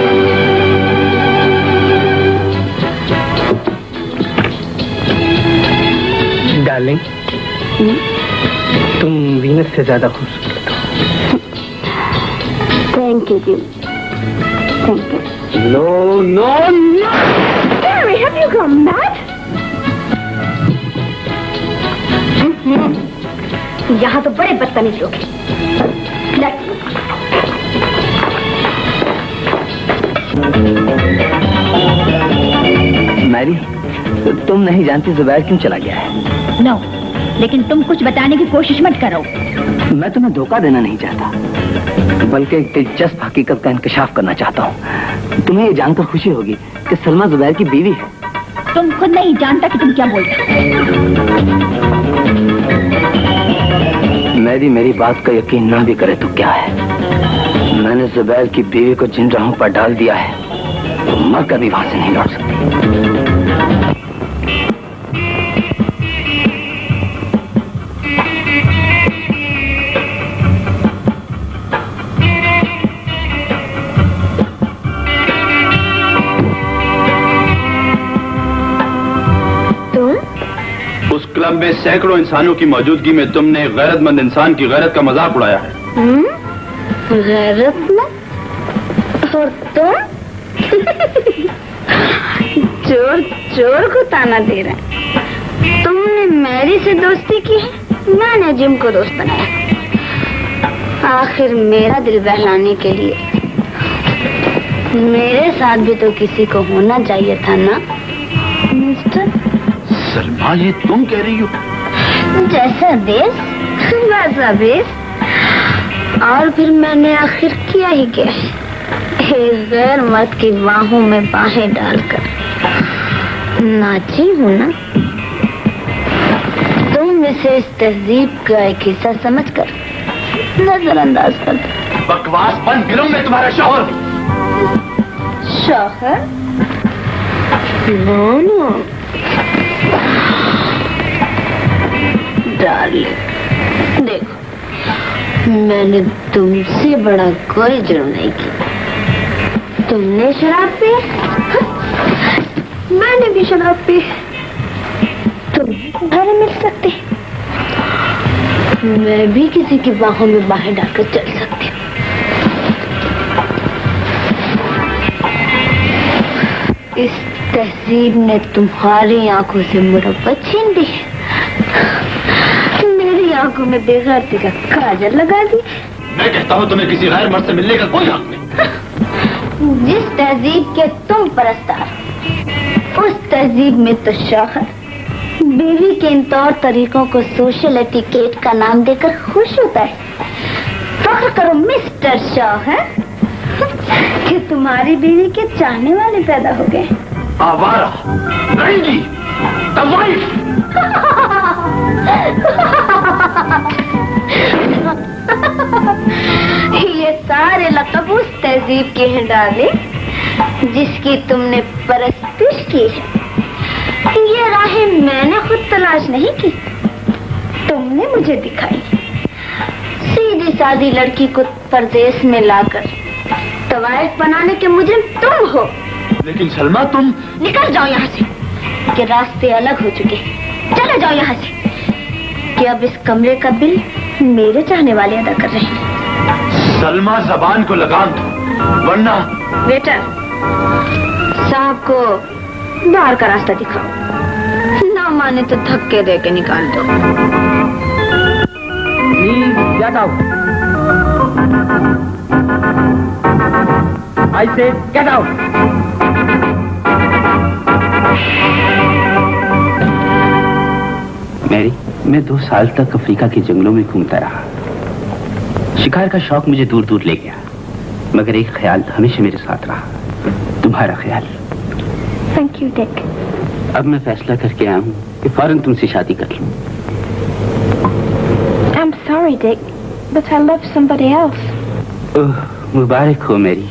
डार्लिंग, तुम वीनस से ज्यादा खूबसूरत हो। Thank you ji, thank you. No no no. Harry, have you gone mad? यहाँ तो बड़े बदतमीज लोग हैं। मैरी, तुम नहीं जानती जुबैर क्यों चला गया है? नो, लेकिन तुम कुछ बताने की कोशिश मत करो। मैं तुम्हें धोखा देना नहीं चाहता, बल्कि एक दिलचस्प हकीकत का इंकशाफ करना चाहता हूँ। तुम्हें ये जानकर खुशी होगी कि सलमा जुबैर की बीवी है। तुम खुद नहीं जानता कि तुम क्या बोलते। मैरी, मेरी बात का यकीन ना भी करे तो क्या है, मैंने जुबैर की बीवी को जिन राहों पर डाल दिया है, तो मर कभी वहां से नहीं लौट सकती। क्लब में सैकड़ों इंसानों की मौजूदगी में तुमने एक गैरतमंद इंसान की गैरत का मजाक उड़ाया है। गैरतमंद? और तुम? चोर चोर को ताना दे रहे हैं। तुमने मैरी से दोस्ती की है, मैंने जिम को दोस्त बनाया। आखिर मेरा दिल बहलाने के लिए मेरे साथ भी तो किसी को होना चाहिए था ना मिस्टर? सलमा, ये तुम कह रही हो? जैसा देश वैसा भेष। और फिर मैंने आखिर किया ही क्या है, एक गैर मर्द की बाहों में बाहें डालकर नाची हूँ ना। तुम इसे इस तहजीब का एक हिस्सा समझकर नजरअंदाज कर दो। बकवास बंद करो, मैं तुम्हारा शौहर। शौहर? नो डार्लिंग, देखो मैंने तुमसे बड़ा कोई जुर्म नहीं किया। तुमने शराब पी, मैंने भी शराब पी। तुम तुम्हारे मिल सकते, मैं भी किसी की बाहों में बाहें डालकर चल सकती हूँ। इस तहजीब ने तुम्हारी आंखों से मुरब्बत छीन दी, मेरी आंखों में बेगैरती का काजल लगा दी। मैं कहता हूँ तुम्हें किसी गैर मर्द से मिलने का कोई हक नहीं। जिस तहजीब के तुम परस्तार, उस तहजीब में तो शौहर बीवी के इन तौर तरीकों को सोशल एटिकेट का नाम देकर खुश होता है। फख्र करो मिस्टर शौहर कि तुम्हारी बीवी के चाहने वाले पैदा हो गए। आवारा, रंगी, the wife। ये सारे लक़ब उस तहजीब के हैं डाले जिसकी तुमने परस्तिश की है। ये राहें मैंने खुद तलाश नहीं की, तुमने मुझे दिखाई। सीधी सादी लड़की को परदेश में लाकर तवायफ बनाने के मुजरिम तुम हो। लेकिन सलमा तुम निकल जाओ यहाँ से, कि रास्ते अलग हो चुके। चले जाओ यहाँ से, कि अब इस कमरे का बिल मेरे चाहने वाले अदा कर रहे हैं। सलमा जबान को लगाम दो, वरना। बेटा, साहब को बाहर का रास्ता दिखाओ, ना माने तो धक्के दे के निकाल दो। Please get out. आई से गेट आउट। मैरी, मैं 2 साल तक अफ्रीका के जंगलों में घूमता रहा। शिकार का शौक मुझे दूर दूर ले गया, मगर एक ख्याल हमेशा मेरे साथ रहा, तुम्हारा ख्याल। Thank you Dick. अब मैं फैसला करके आया हूँ कि फौरन तुमसे शादी कर लूं। I'm sorry Dick, but I love somebody else. ओह, मुबारक हो मैरी,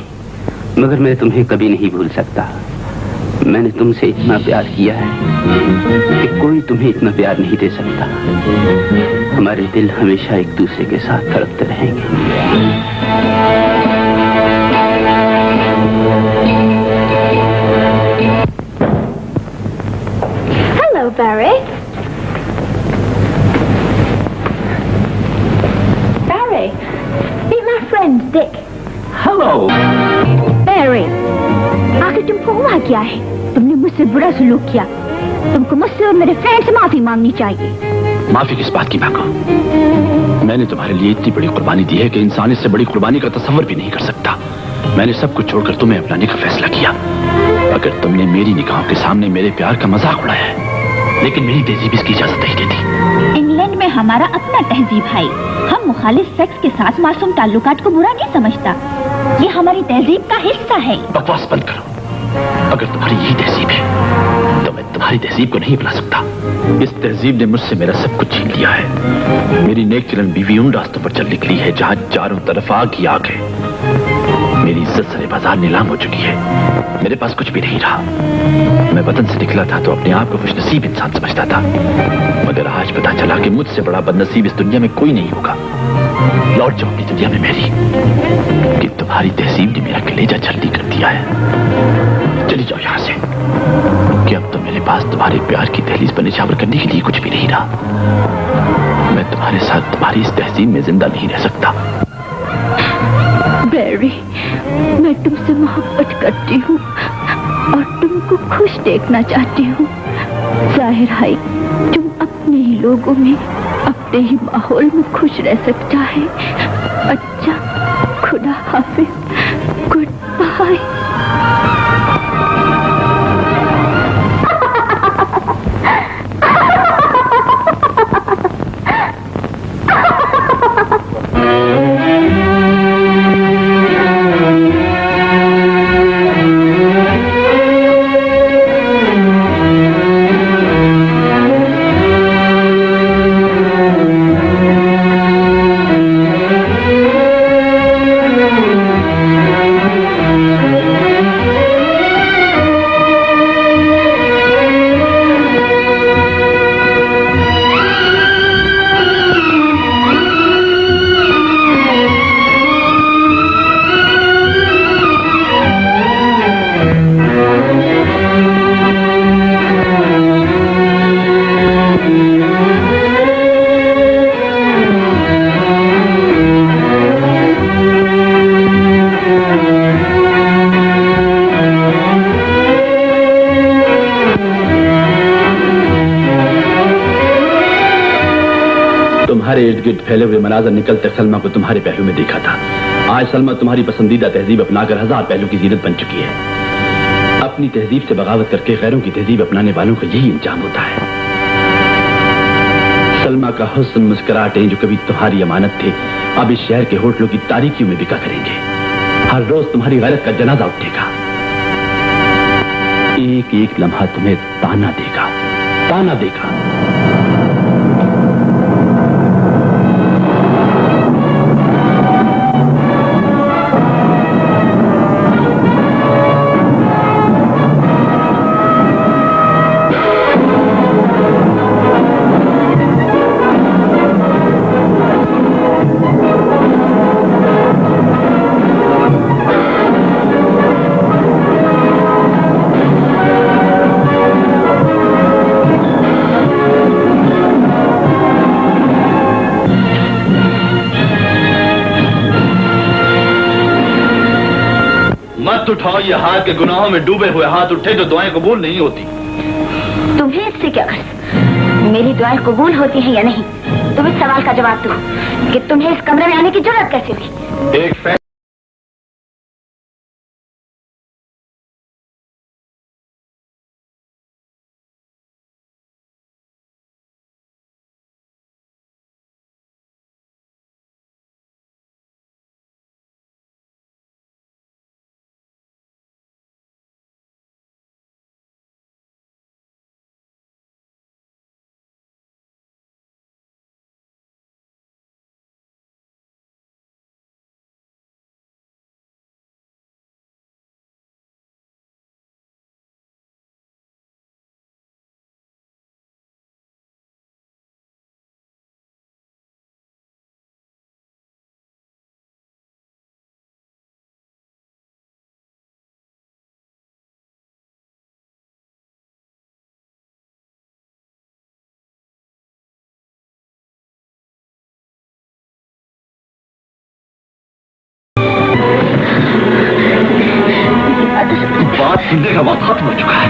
मगर मैं तुम्हें कभी नहीं भूल सकता। मैंने तुमसे इतना प्यार किया है कि कोई तुम्हें इतना प्यार नहीं दे सकता। हमारे दिल हमेशा एक दूसरे के साथ धड़कते रहेंगे। Hello Barry. Barry, meet my friend Dick. Hello. Barry, आखिर तुमको हुआ क्या है? तुमने मुझसे बुरा सलूक किया। तुमको मुझसे और मेरे फ्रेंड से माफी मांगनी चाहिए। माफी किस बात की मांगो? मैंने तुम्हारे लिए इतनी बड़ी कुर्बानी दी है कि इंसान इससे बड़ी कुर्बानी का तस्वर भी नहीं कर सकता। मैंने सब कुछ छोड़कर तुम्हें अपनाने का फैसला किया। अगर तुमने मेरी निगाहों के सामने मेरे प्यार का मजाक उड़ाया है, लेकिन मेरी तहजीब इसकी इजाजत नहीं देती। इंग्लैंड में हमारा अपना तहजीब है। हम मुखालिफ सेक्स के साथ मासूम ताल्लुकात को बुरा नहीं समझता। ये हमारी तहजीब का हिस्सा है। बकवास बंद करो। अगर तुम्हारी यही तहजीब है तो मैं तुम्हारी तहजीब को नहीं अपना सकता। इस तहजीब ने मुझसे मेरा सब कुछ छीन लिया है। मेरी नेक चलन बीवी उन रास्तों पर चल निकली है जहाँ चारों तरफ आग ही आग है। मेरी इज्जत सरे बाजार नीलाम हो चुकी है। मेरे पास कुछ भी नहीं रहा। मैं वतन से निकला था तो अपने आप को खुशनसीब इंसान समझता था, मगर आज पता चला कि मुझसे बड़ा बदनसीब इस दुनिया में कोई नहीं होगा। लौट जाओ अपनी दुनिया में मेरी, कि तुम्हारी तहजीब ने मेरा कलेजा छलनी कर दिया है। चली जाओ यहाँ से, कि अब तो मेरे पास तुम्हारे प्यार की दहलीज पर निछावर करने के लिए कुछ भी नहीं रहा। मैं तुम्हारे साथ तुम्हारी इस तहजीब में जिंदा नहीं रह सकता। बेरी, मैं तुमसे मोहब्बत करती हूँ और तुमको खुश देखना चाहती हूँ। जाहिर है तुम अपने ही लोगों में, अपने ही माहौल में खुश रह सकता है। अच्छा, खुदा हाफिज, गुड बाय। तुम्हारे इर्द गिर्द फैले हुए मनाजर निकलते सलमा को तुम्हारे पहलू में देखा था। आज सलमा तुम्हारी पसंदीदा तहजीब अपनाकर 1000 पहलू की जीनत बन चुकी है। अपनी तहजीब से बगावत करके गैरों की तहजीब अपनाने वालों का यही अंजाम होता है। सलमा का हुस्न, मुस्कुराहटें जो कभी तुम्हारी अमानत थे, अब इस शहर के होटलों की तारीकियों में बिका करेंगे। हर रोज तुम्हारी गैरत का जनाजा उठेगा। एक एक लम्हा तुम्हें ताना देगा, ताना देगा। मत उठाओ ये हाथ के गुनाहों में डूबे हुए हाथ उठे तो दुआएं कबूल नहीं होती। तुम्हें इससे क्या गर्ज? मेरी दुआएं कबूल होती हैं या नहीं? तुम इस सवाल का जवाब दो कि तुम्हें इस कमरे में आने की जरूरत कैसे हुई? एक बात सुनने का वक्त खत्म हो चुका है।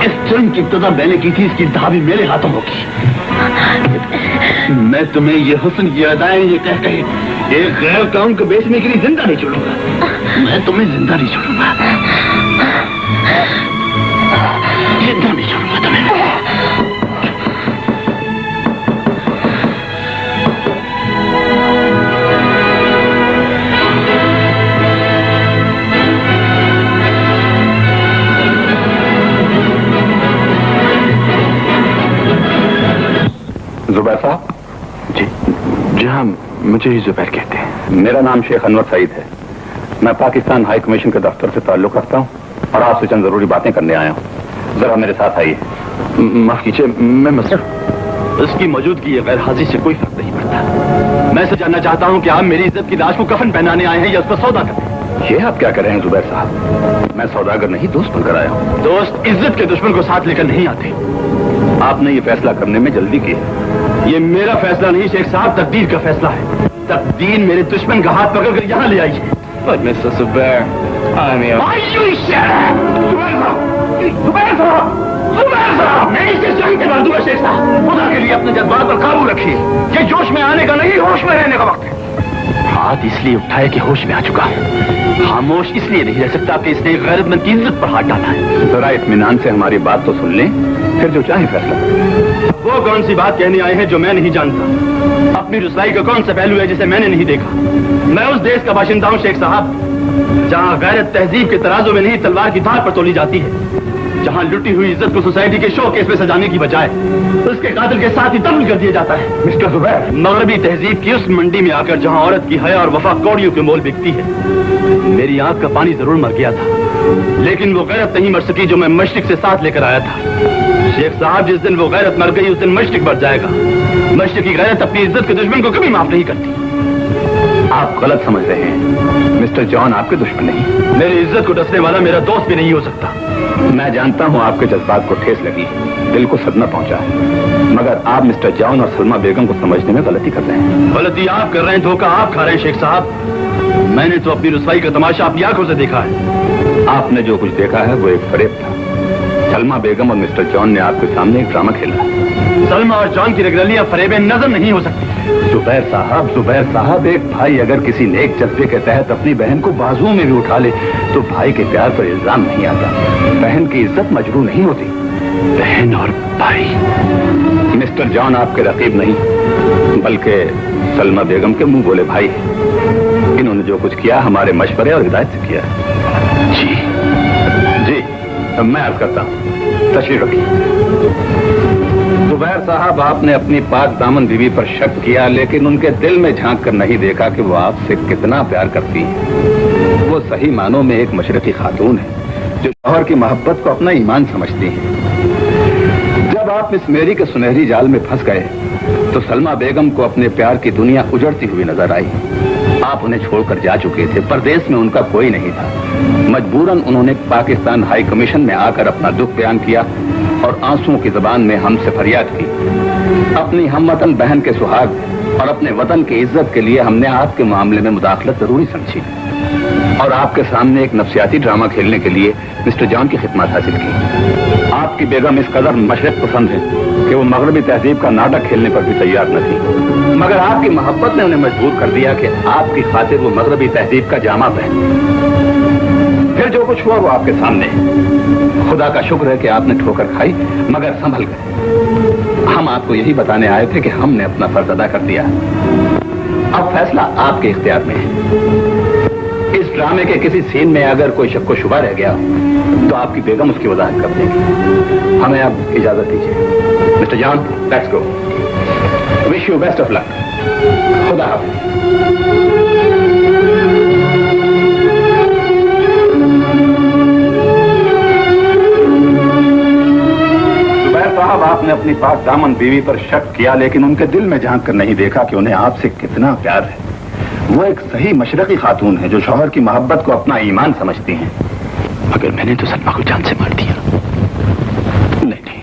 इस जुर्म की इब्तिदा मैंने की थी, इसकी इंतहा भी मेरे हाथों होगी। मैं तुम्हें ये हुस्न, ये अदाएं, ये कह कहे एक गैर काउन को बेचने के लिए जिंदा नहीं छोड़ूंगा। मैं तुम्हें जिंदा नहीं छोड़ूंगा, जिंदा नहीं छोड़ूंगा तुम्हें। जुबैर साहब। जी हाँ, मुझे ही जुबैर कहते हैं। मेरा नाम शेख अनवर सईद है। मैं पाकिस्तान हाई कमीशन के दफ्तर से ताल्लुक रखता हूँ और आपसे चंद जरूरी बातें करने आया हूँ। जरा मेरे साथ आइए। माफ कीजिए, मैं इसकी मौजूदगी या गैर हाजिर से कोई फर्क नहीं पड़ता। मैं से जानना चाहता हूँ कि आप मेरी इज्जत की लाश को कफन पहनाने आए हैं या उसका सौदा करने? ये आप क्या कर रहे हैं जुबैर साहब? मैं सौदागर नहीं, दोस्त बनकर आया हूँ। दोस्त इज्जत के दुश्मन को साथ लेकर नहीं आते। आपने ये फैसला करने में जल्दी की है। ये मेरा फैसला नहीं शेख साहब, तकदीर का फैसला है। तकदीर मेरे दुश्मन का हाथ पकड़कर यहाँ ले आई है। But Mr. Zubair, I'm here. Why you shut up? Zubair साहब, मैं इसे जंग के बाद दूंगा शेख साहब। खुदा के लिए अपने जज्बात पर काबू रखिए। ये जोश में आने का नहीं, होश में रहने का वक्त है। हाथ इसलिए उठाए कि होश में आ चुका हूँ। खामोश इसलिए नहीं रह सकता कि इसने गैरतमंद की इज्जत पर हाथ डाला है। जरा इत्मीनान से हमारी बात तो सुन लें, फिर जो चाहे फैसला। वो कौन सी बात कहने आए हैं जो मैं नहीं जानता? अपनी रुसवाई का कौन सा पहलू है जिसे मैंने नहीं देखा? मैं उस देश का बाशिंदा हूँ शेख साहब जहाँ गैरत तहजीब के तराजू में नहीं तलवार की धार पर तोली जाती है, जहाँ लुटी हुई इज्जत को सोसाइटी के शोकेस में सजाने की बजाय उसके कातिल के साथ ही दफन कर दिया जाता है। मिस्टर जुबैर, मगरबी तहजीब की उस मंडी में आकर जहाँ औरत की हया और वफा कौड़ियों के मोल बिकती है, मेरी आंख का पानी जरूर मर गया था, लेकिन वो गैरत नहीं मर सकी जो मैं मशरिक से साथ लेकर आया था। शेख साहब, जिस दिन वो गैरत मर गई उस दिन मशरिक मर जाएगा। मशरिक की गैरत अपनी इज्जत के दुश्मन को कभी माफ नहीं करती। आप गलत समझ रहे हैं। मिस्टर जॉन आपके दुश्मन नहीं। मेरी इज्जत को डसने वाला मेरा दोस्त भी नहीं हो सकता। मैं जानता हूँ आपके जज्बात को ठेस लगी, दिल को सदमा पहुंचा है, मगर आप मिस्टर जॉन और सलमा बेगम को समझने में गलती कर रहे हैं। गलती आप कर रहे हैं, धोखा आप खा रहे हैं शेख साहब। मैंने तो अपनी रुसवाई का तमाशा अपनी आंखों से देखा है। आपने जो कुछ देखा है वो एक फरेब था। सलमा बेगम और मिस्टर जॉन ने आपके सामने एक ड्रामा खेला। सलमा और जॉन की रगरलियां फरेबें नजर नहीं हो सकती। जुबैर साहब, एक भाई अगर किसी नेक जज्बे के तहत अपनी बहन को बाजुओं में भी उठा ले तो भाई के प्यार पर इल्जाम नहीं आता। बहन की इज्जत मजबूर नहीं होती। बहन और भाई। मिस्टर जॉन आपके रकीब नहीं बल्कि सलमा बेगम के मुंह बोले भाई। इन्होंने जो कुछ किया हमारे मशवरे और हिदायत से किया। जी मैं अर्ज करता हूँ, तशरीफ रखिए। जुबैर साहब, आपने अपनी पाक दामन बीवी पर शक किया, लेकिन उनके दिल में झांक कर नहीं देखा कि वो आपसे कितना प्यार करती है। वो सही मानों में एक मशरकी खातून है जो शौहर की मोहब्बत को अपना ईमान समझती है। जब आप मिस मेरी के सुनहरी जाल में फंस गए तो सलमा बेगम को अपने प्यार की दुनिया उजड़ती हुई नजर आई। आप उन्हें छोड़कर जा चुके थे, परदेश में उनका कोई नहीं था। मजबूरन उन्होंने पाकिस्तान हाई कमीशन में आकर अपना दुख बयान किया और आंसुओं की जबान में हमसे फरियाद की। अपनी हमवतन बहन के सुहाग और अपने वतन की इज्जत के लिए हमने आपके मामले में मुदाखलत जरूरी समझी और आपके सामने एक नफ्सियाती ड्रामा खेलने के लिए मिस्टर जॉन की खिदमत हासिल की। आपकी बेगम इस कदर मशरक पसंद है कि वो मगरबी तहजीब का नाटक खेलने पर भी तैयार न थी, मगर आपकी मोहब्बत ने उन्हें मजबूर कर दिया कि आपकी खातिर वो मगरबी तहजीब का जामा पहने। फिर जो कुछ हुआ वो आपके सामने। खुदा का शुक्र है कि आपने ठोकर खाई मगर संभल गए। हम आपको यही बताने आए थे कि हमने अपना फर्ज अदा कर दिया। अब फैसला आपके इख्तियार में है। इस ड्रामे के किसी सीन में अगर कोई शक व शुबा रह गया तो आपकी बेगम उसकी वजाहत कर देगी। हमें अब इजाजत दीजिए। Mister John, let's go. Wish you best of luck. खुदा हाफिज। साहब, आपने अपनी पाक दामन बीवी पर शक किया, लेकिन उनके दिल में झांक कर नहीं देखा कि उन्हें आपसे कितना प्यार है। वो एक सही मशरकी खातून है जो शौहर की मोहब्बत को अपना ईमान समझती हैं। मगर मैंने तो सलमा को जान से मार दिया। नहीं।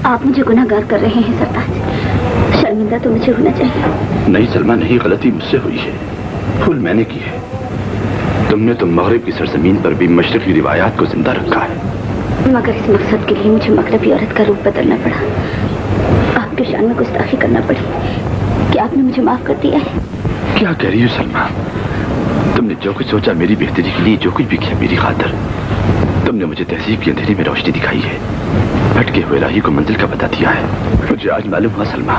आप मुझे गुनाहगार कर रहे हैं सरताज। शर्मिंदा तो मुझे होना चाहिए। नहीं सलमा, नहीं, गलती मुझसे हुई है। भूल मैंने की है। तुमने तो मगरिब की सरजमीन पर भी मशरकी रिवायात को जिंदा रखा है। मगर इस मकसद के लिए मुझे मगरबी औरत का रूप बदलना पड़ा। आपके शान में गुस्ताखी करना पड़ी। क्या आपने मुझे माफ कर दिया है? क्या कह रही हो सलमा? तुमने जो कुछ सोचा मेरी बेहतरी के लिए, जो कुछ भी किया मेरी खातिर। तुमने मुझे तहजीब की अंधेरी में रोशनी दिखाई है, भटके हुए राही को मंजिल का पता दिया है। मुझे आज मालूम हुआ सलमा,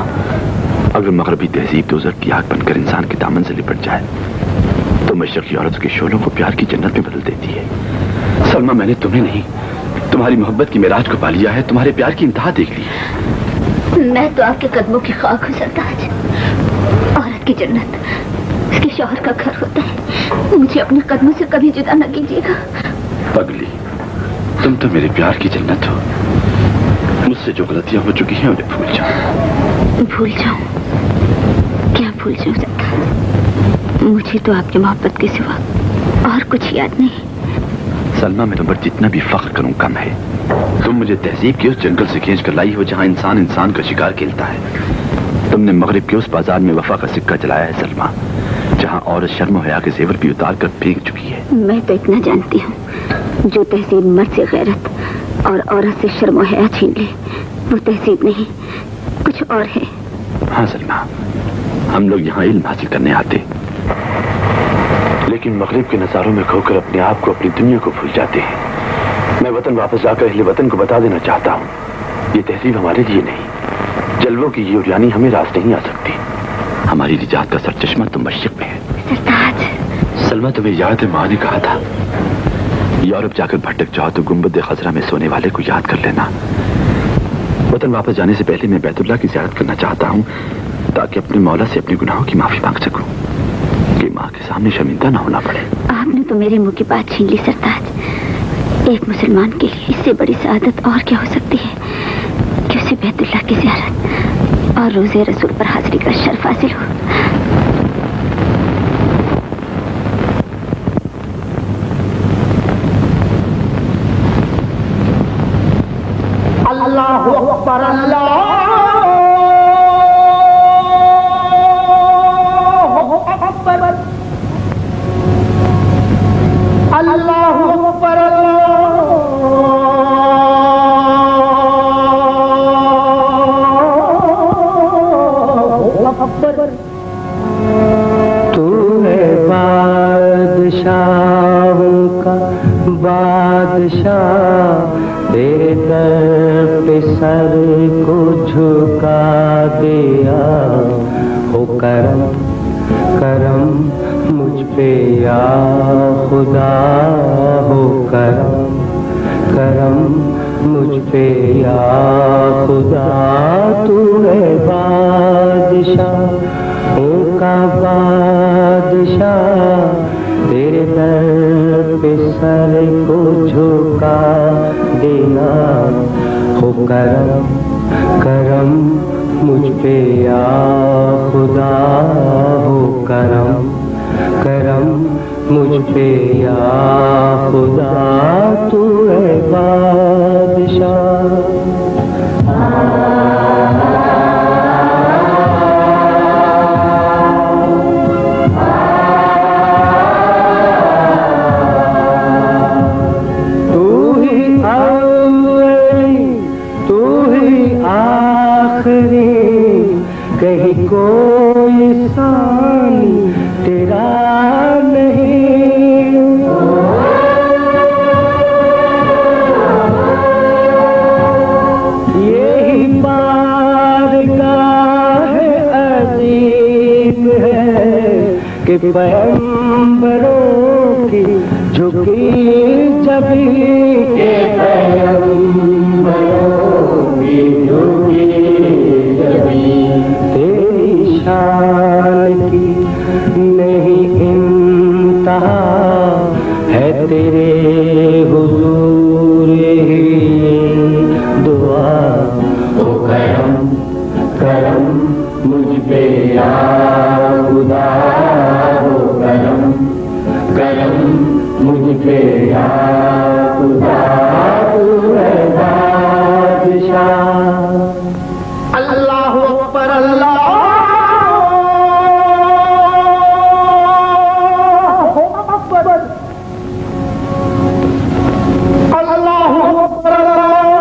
अगर मगरबी तहजीब दोज़ख की आग बनकर इंसान के दामन से लिपट जाए तो मशरकी औरत के शोलों को प्यार की जन्नत में बदल देती है। सलमा, मैंने तुम्हें नहीं, तुम्हारी मोहब्बत की मेराज को पा लिया है, तुम्हारे प्यार की इंतहा देख ली है। मैं तो आपके कदमों की खाक हूँ सरताज। औरत की जन्नत उसके शौहर का घर होता है। मुझे अपने कदमों से कभी जुदा न कीजिएगा। पगली, तुम तो मेरे प्यार की जन्नत हो। मुझसे जो गलतियां हो चुकी हैं उन्हें भूल जाओ। भूल जाऊं? क्या भूल जाऊं सरताज? मुझे तो आपकी मोहब्बत के सिवा और कुछ याद नहीं। सलमा, मैं तुम पर जितना भी फख्र करूं कम है। तुम मुझे तहजीब के उस जंगल से खींच कर लाई हो जहां इंसान इंसान का शिकार खेलता है। तुमने मगरिब के उस बाजार में वफा का सिक्का चलाया है सलमा, जहां औरत शर्म हया के जेवर भी उतार कर फेंक चुकी है। मैं तो इतना जानती हूँ, जो तहजीब मर्द से गैरत और औरत से शर्म हया छीन ले वो तहजीब नहीं, कुछ और है। हाँ सलमा, हम लोग यहाँ इल्म हासिल करने आते, लेकिन मगरिब के नजारों में खोकर अपने आप को, अपनी दुनिया को भूल जाते हैं। मैं वतन वापस जाकर अहले वतन को बता देना चाहता हूँ, ये तहजीब हमारे लिए नहीं, जलवों की ये उड़ानी हमें रास नहीं आ सकती। हमारी निजात का सरचश्मा तो मशरिक में है। सलमा, तुम्हें याद है माँ ने कहा था, यूरोप जाकर भटक जाओ तो गुंबद खजरा में सोने वाले को याद कर लेना। वतन वापस जाने से पहले मैं बैतुल्लाह की ज़ियारत करना चाहता हूँ ताकि अपने मौला से अपने गुनाहों की माफी मांग सकूं, कि माँ के सामने शर्मिंदा ना होना पड़े। आपने तो मेरे मुंह की बात छीन ली सरताज। एक मुसलमान के लिए इससे बड़ी सआदत और क्या हो सकती है कि उसे बैतुल्लाह की ज़ियारत और रोज़े रसूल पर हाजिरी का शर्फ हासिल हो। अल्लाहु अकबर अल्लाहु अकबर अल्लाहु अकबर अल्लाहु अकबर। तू है बादशाहों का बादशाह, तेरे दर पे सर को झुका दिया। हो करम करम मुझ पे या खुदा, हो करम करम मुझ पे या खुदा। तू है बादशाहों का बादशाह, तेरे दर पे सर को झुका देना। हो करम करम मुझ पे या खुदा, हो करम करम मुझ पे या खुदा। तू है बादशाह। कहीं कोई सानी तेरा नहीं, यही बारगाह अजीब है कि पैगंबरों की झुकी जबी, के पैगंबरों की झुकी तेरी शान की नहीं इंतहा है, तेरे हुजूर ही दुआ। हो करम करम मुझ पे या खुदा, हो करम करम मुझ पे या खुदा। तू है बादशाह। अल्लाहु अकबर अल्लाहु अकबर अल्लाहु अकबर अल्लाहु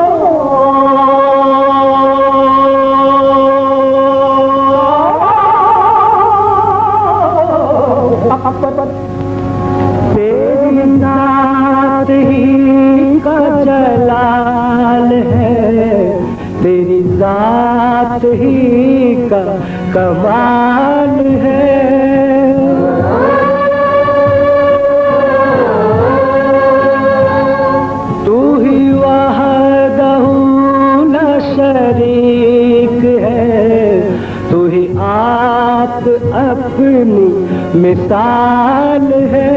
अकबर। तेरी जात ही का जलाल है, तेरी जात ही का कमाल है। तू ही वहदहू न शरीक है, तू ही आप अपनी मिसाल है।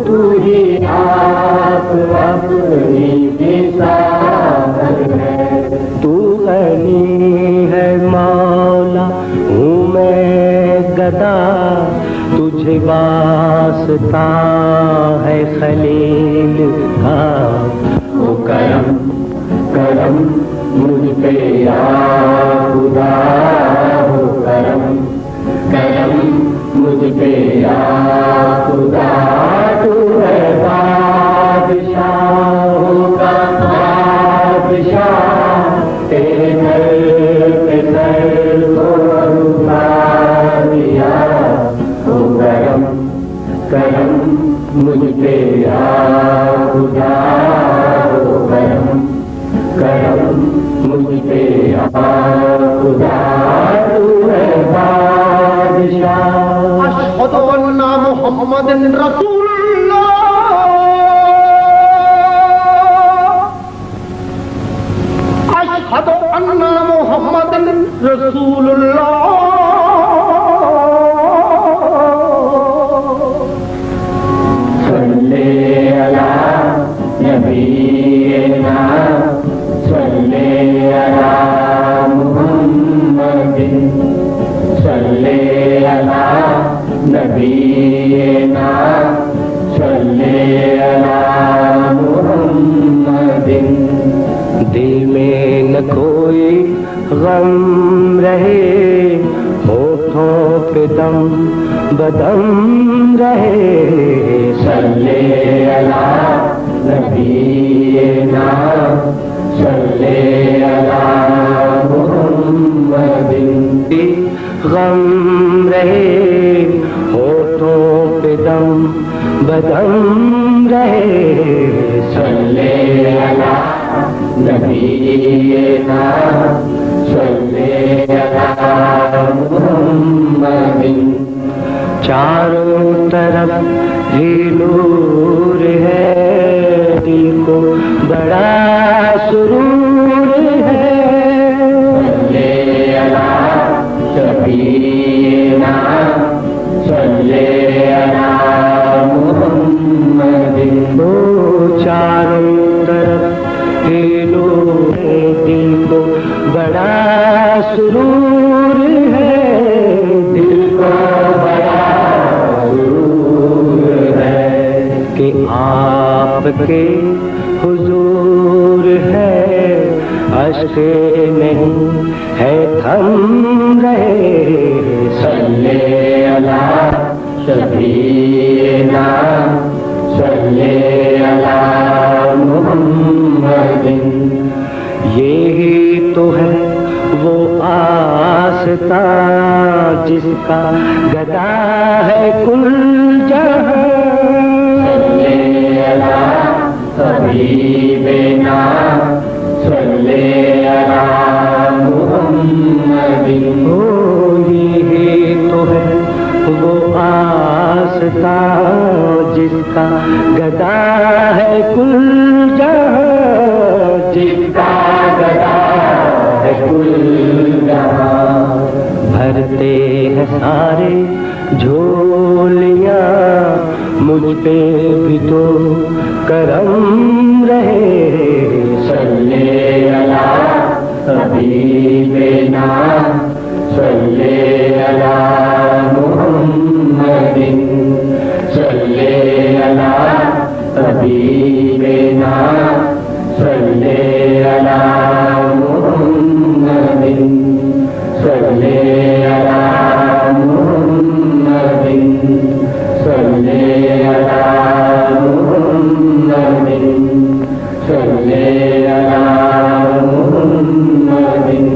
तू ही आप अपनी मिसाल है। तू गनी है मौला, हूँ मैं गदा, तुझे वास्ता है खलील का। ओ करम करम मुझ पे या खुदा, हो करम करम मुझ पे या खुदा। तू है बादशाहों का बादशाह, तेरे घर पे सर को झुका दिया। हो करम करम मुझ पे या खुदा, हो करम करम मुझ पे या खुदा। तू है बादशाह। अशहदु अन्ना मुहम्मदन रसूलुल्लाह, अशहदु अन्ना मुहम्मदन रसूलुल्लाह। सल्ले अला नबी नबीना सल्ले अला मुहम्मदिन सल्ले अला नबीना सल्ले अला मुहम्मदिन। दिल में न कोई गम रहे, होठों पे दम बदम रहे। सल्ले अला नबीना सल्ले अला मुहम्मदिन। गम रहे, होठों पे दम बदम रहे। सल्ले अला नबीना सल्ले अला मुहम्मदिन। चारों तरफ ही नूर है, दिल को बड़ा सुरूर है। सल्ले अला नबीना सल्ले अला मुहम्मदिन। दो चारों तरफ ही नूर है, दिल को बड़ा सुरूर है। दिल को बड़ा सुरूर है कि आपके हुजूर है। अश्क नहीं है थम रहे। सल्ले अला शफीना सल्ले अला मुहम्मदिन। यही तो है वो आस्था जिसका गदा है कुल जहां। सल्ले अला हबीबना सल्ले अला मुहम्मदिन। ओ यही तो है वो आस्था जिसका गदा है कुल जहां। जिसका गदा है कुल जहां। भरते हैं सारे झोलियां, मुझ पे भी तो करम रहे। सल्ले अला हबीबना सल्ले अला मुहम्मदिन सल्ले अला हबीबना सल्ले अला मुहम्मदिन सल्ले अला मुहम्मदिन सल्ले अला मुहम्मदिन सल्ले अला मुहम्मदिन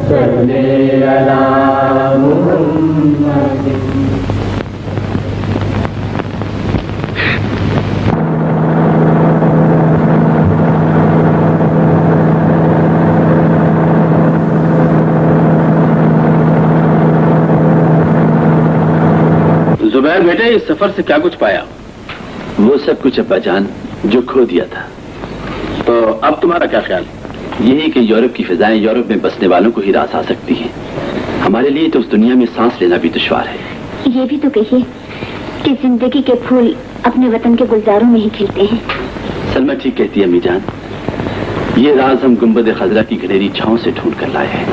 सल्ले अला मुहम्मदिन। जुबैर बेटे, इस सफर से क्या कुछ पाया? वो सब कुछ अब्बाजान जो खो दिया था। तो अब तुम्हारा क्या ख्याल? यही कि यूरोप की फिजाएं यूरोप में बसने वालों को ही रास आ सकती हैं। हमारे लिए तो उस दुनिया में सांस लेना भी दुश्वार है। ये भी तो कहिए कि जिंदगी के फूल अपने वतन के गुलजारों में ही खिलते हैं। सलमा ठीक कहती है अम्मी जान। ये राज हम गुंबद खजरा की घनेरी छांव से ढूंढ कर लाए हैं।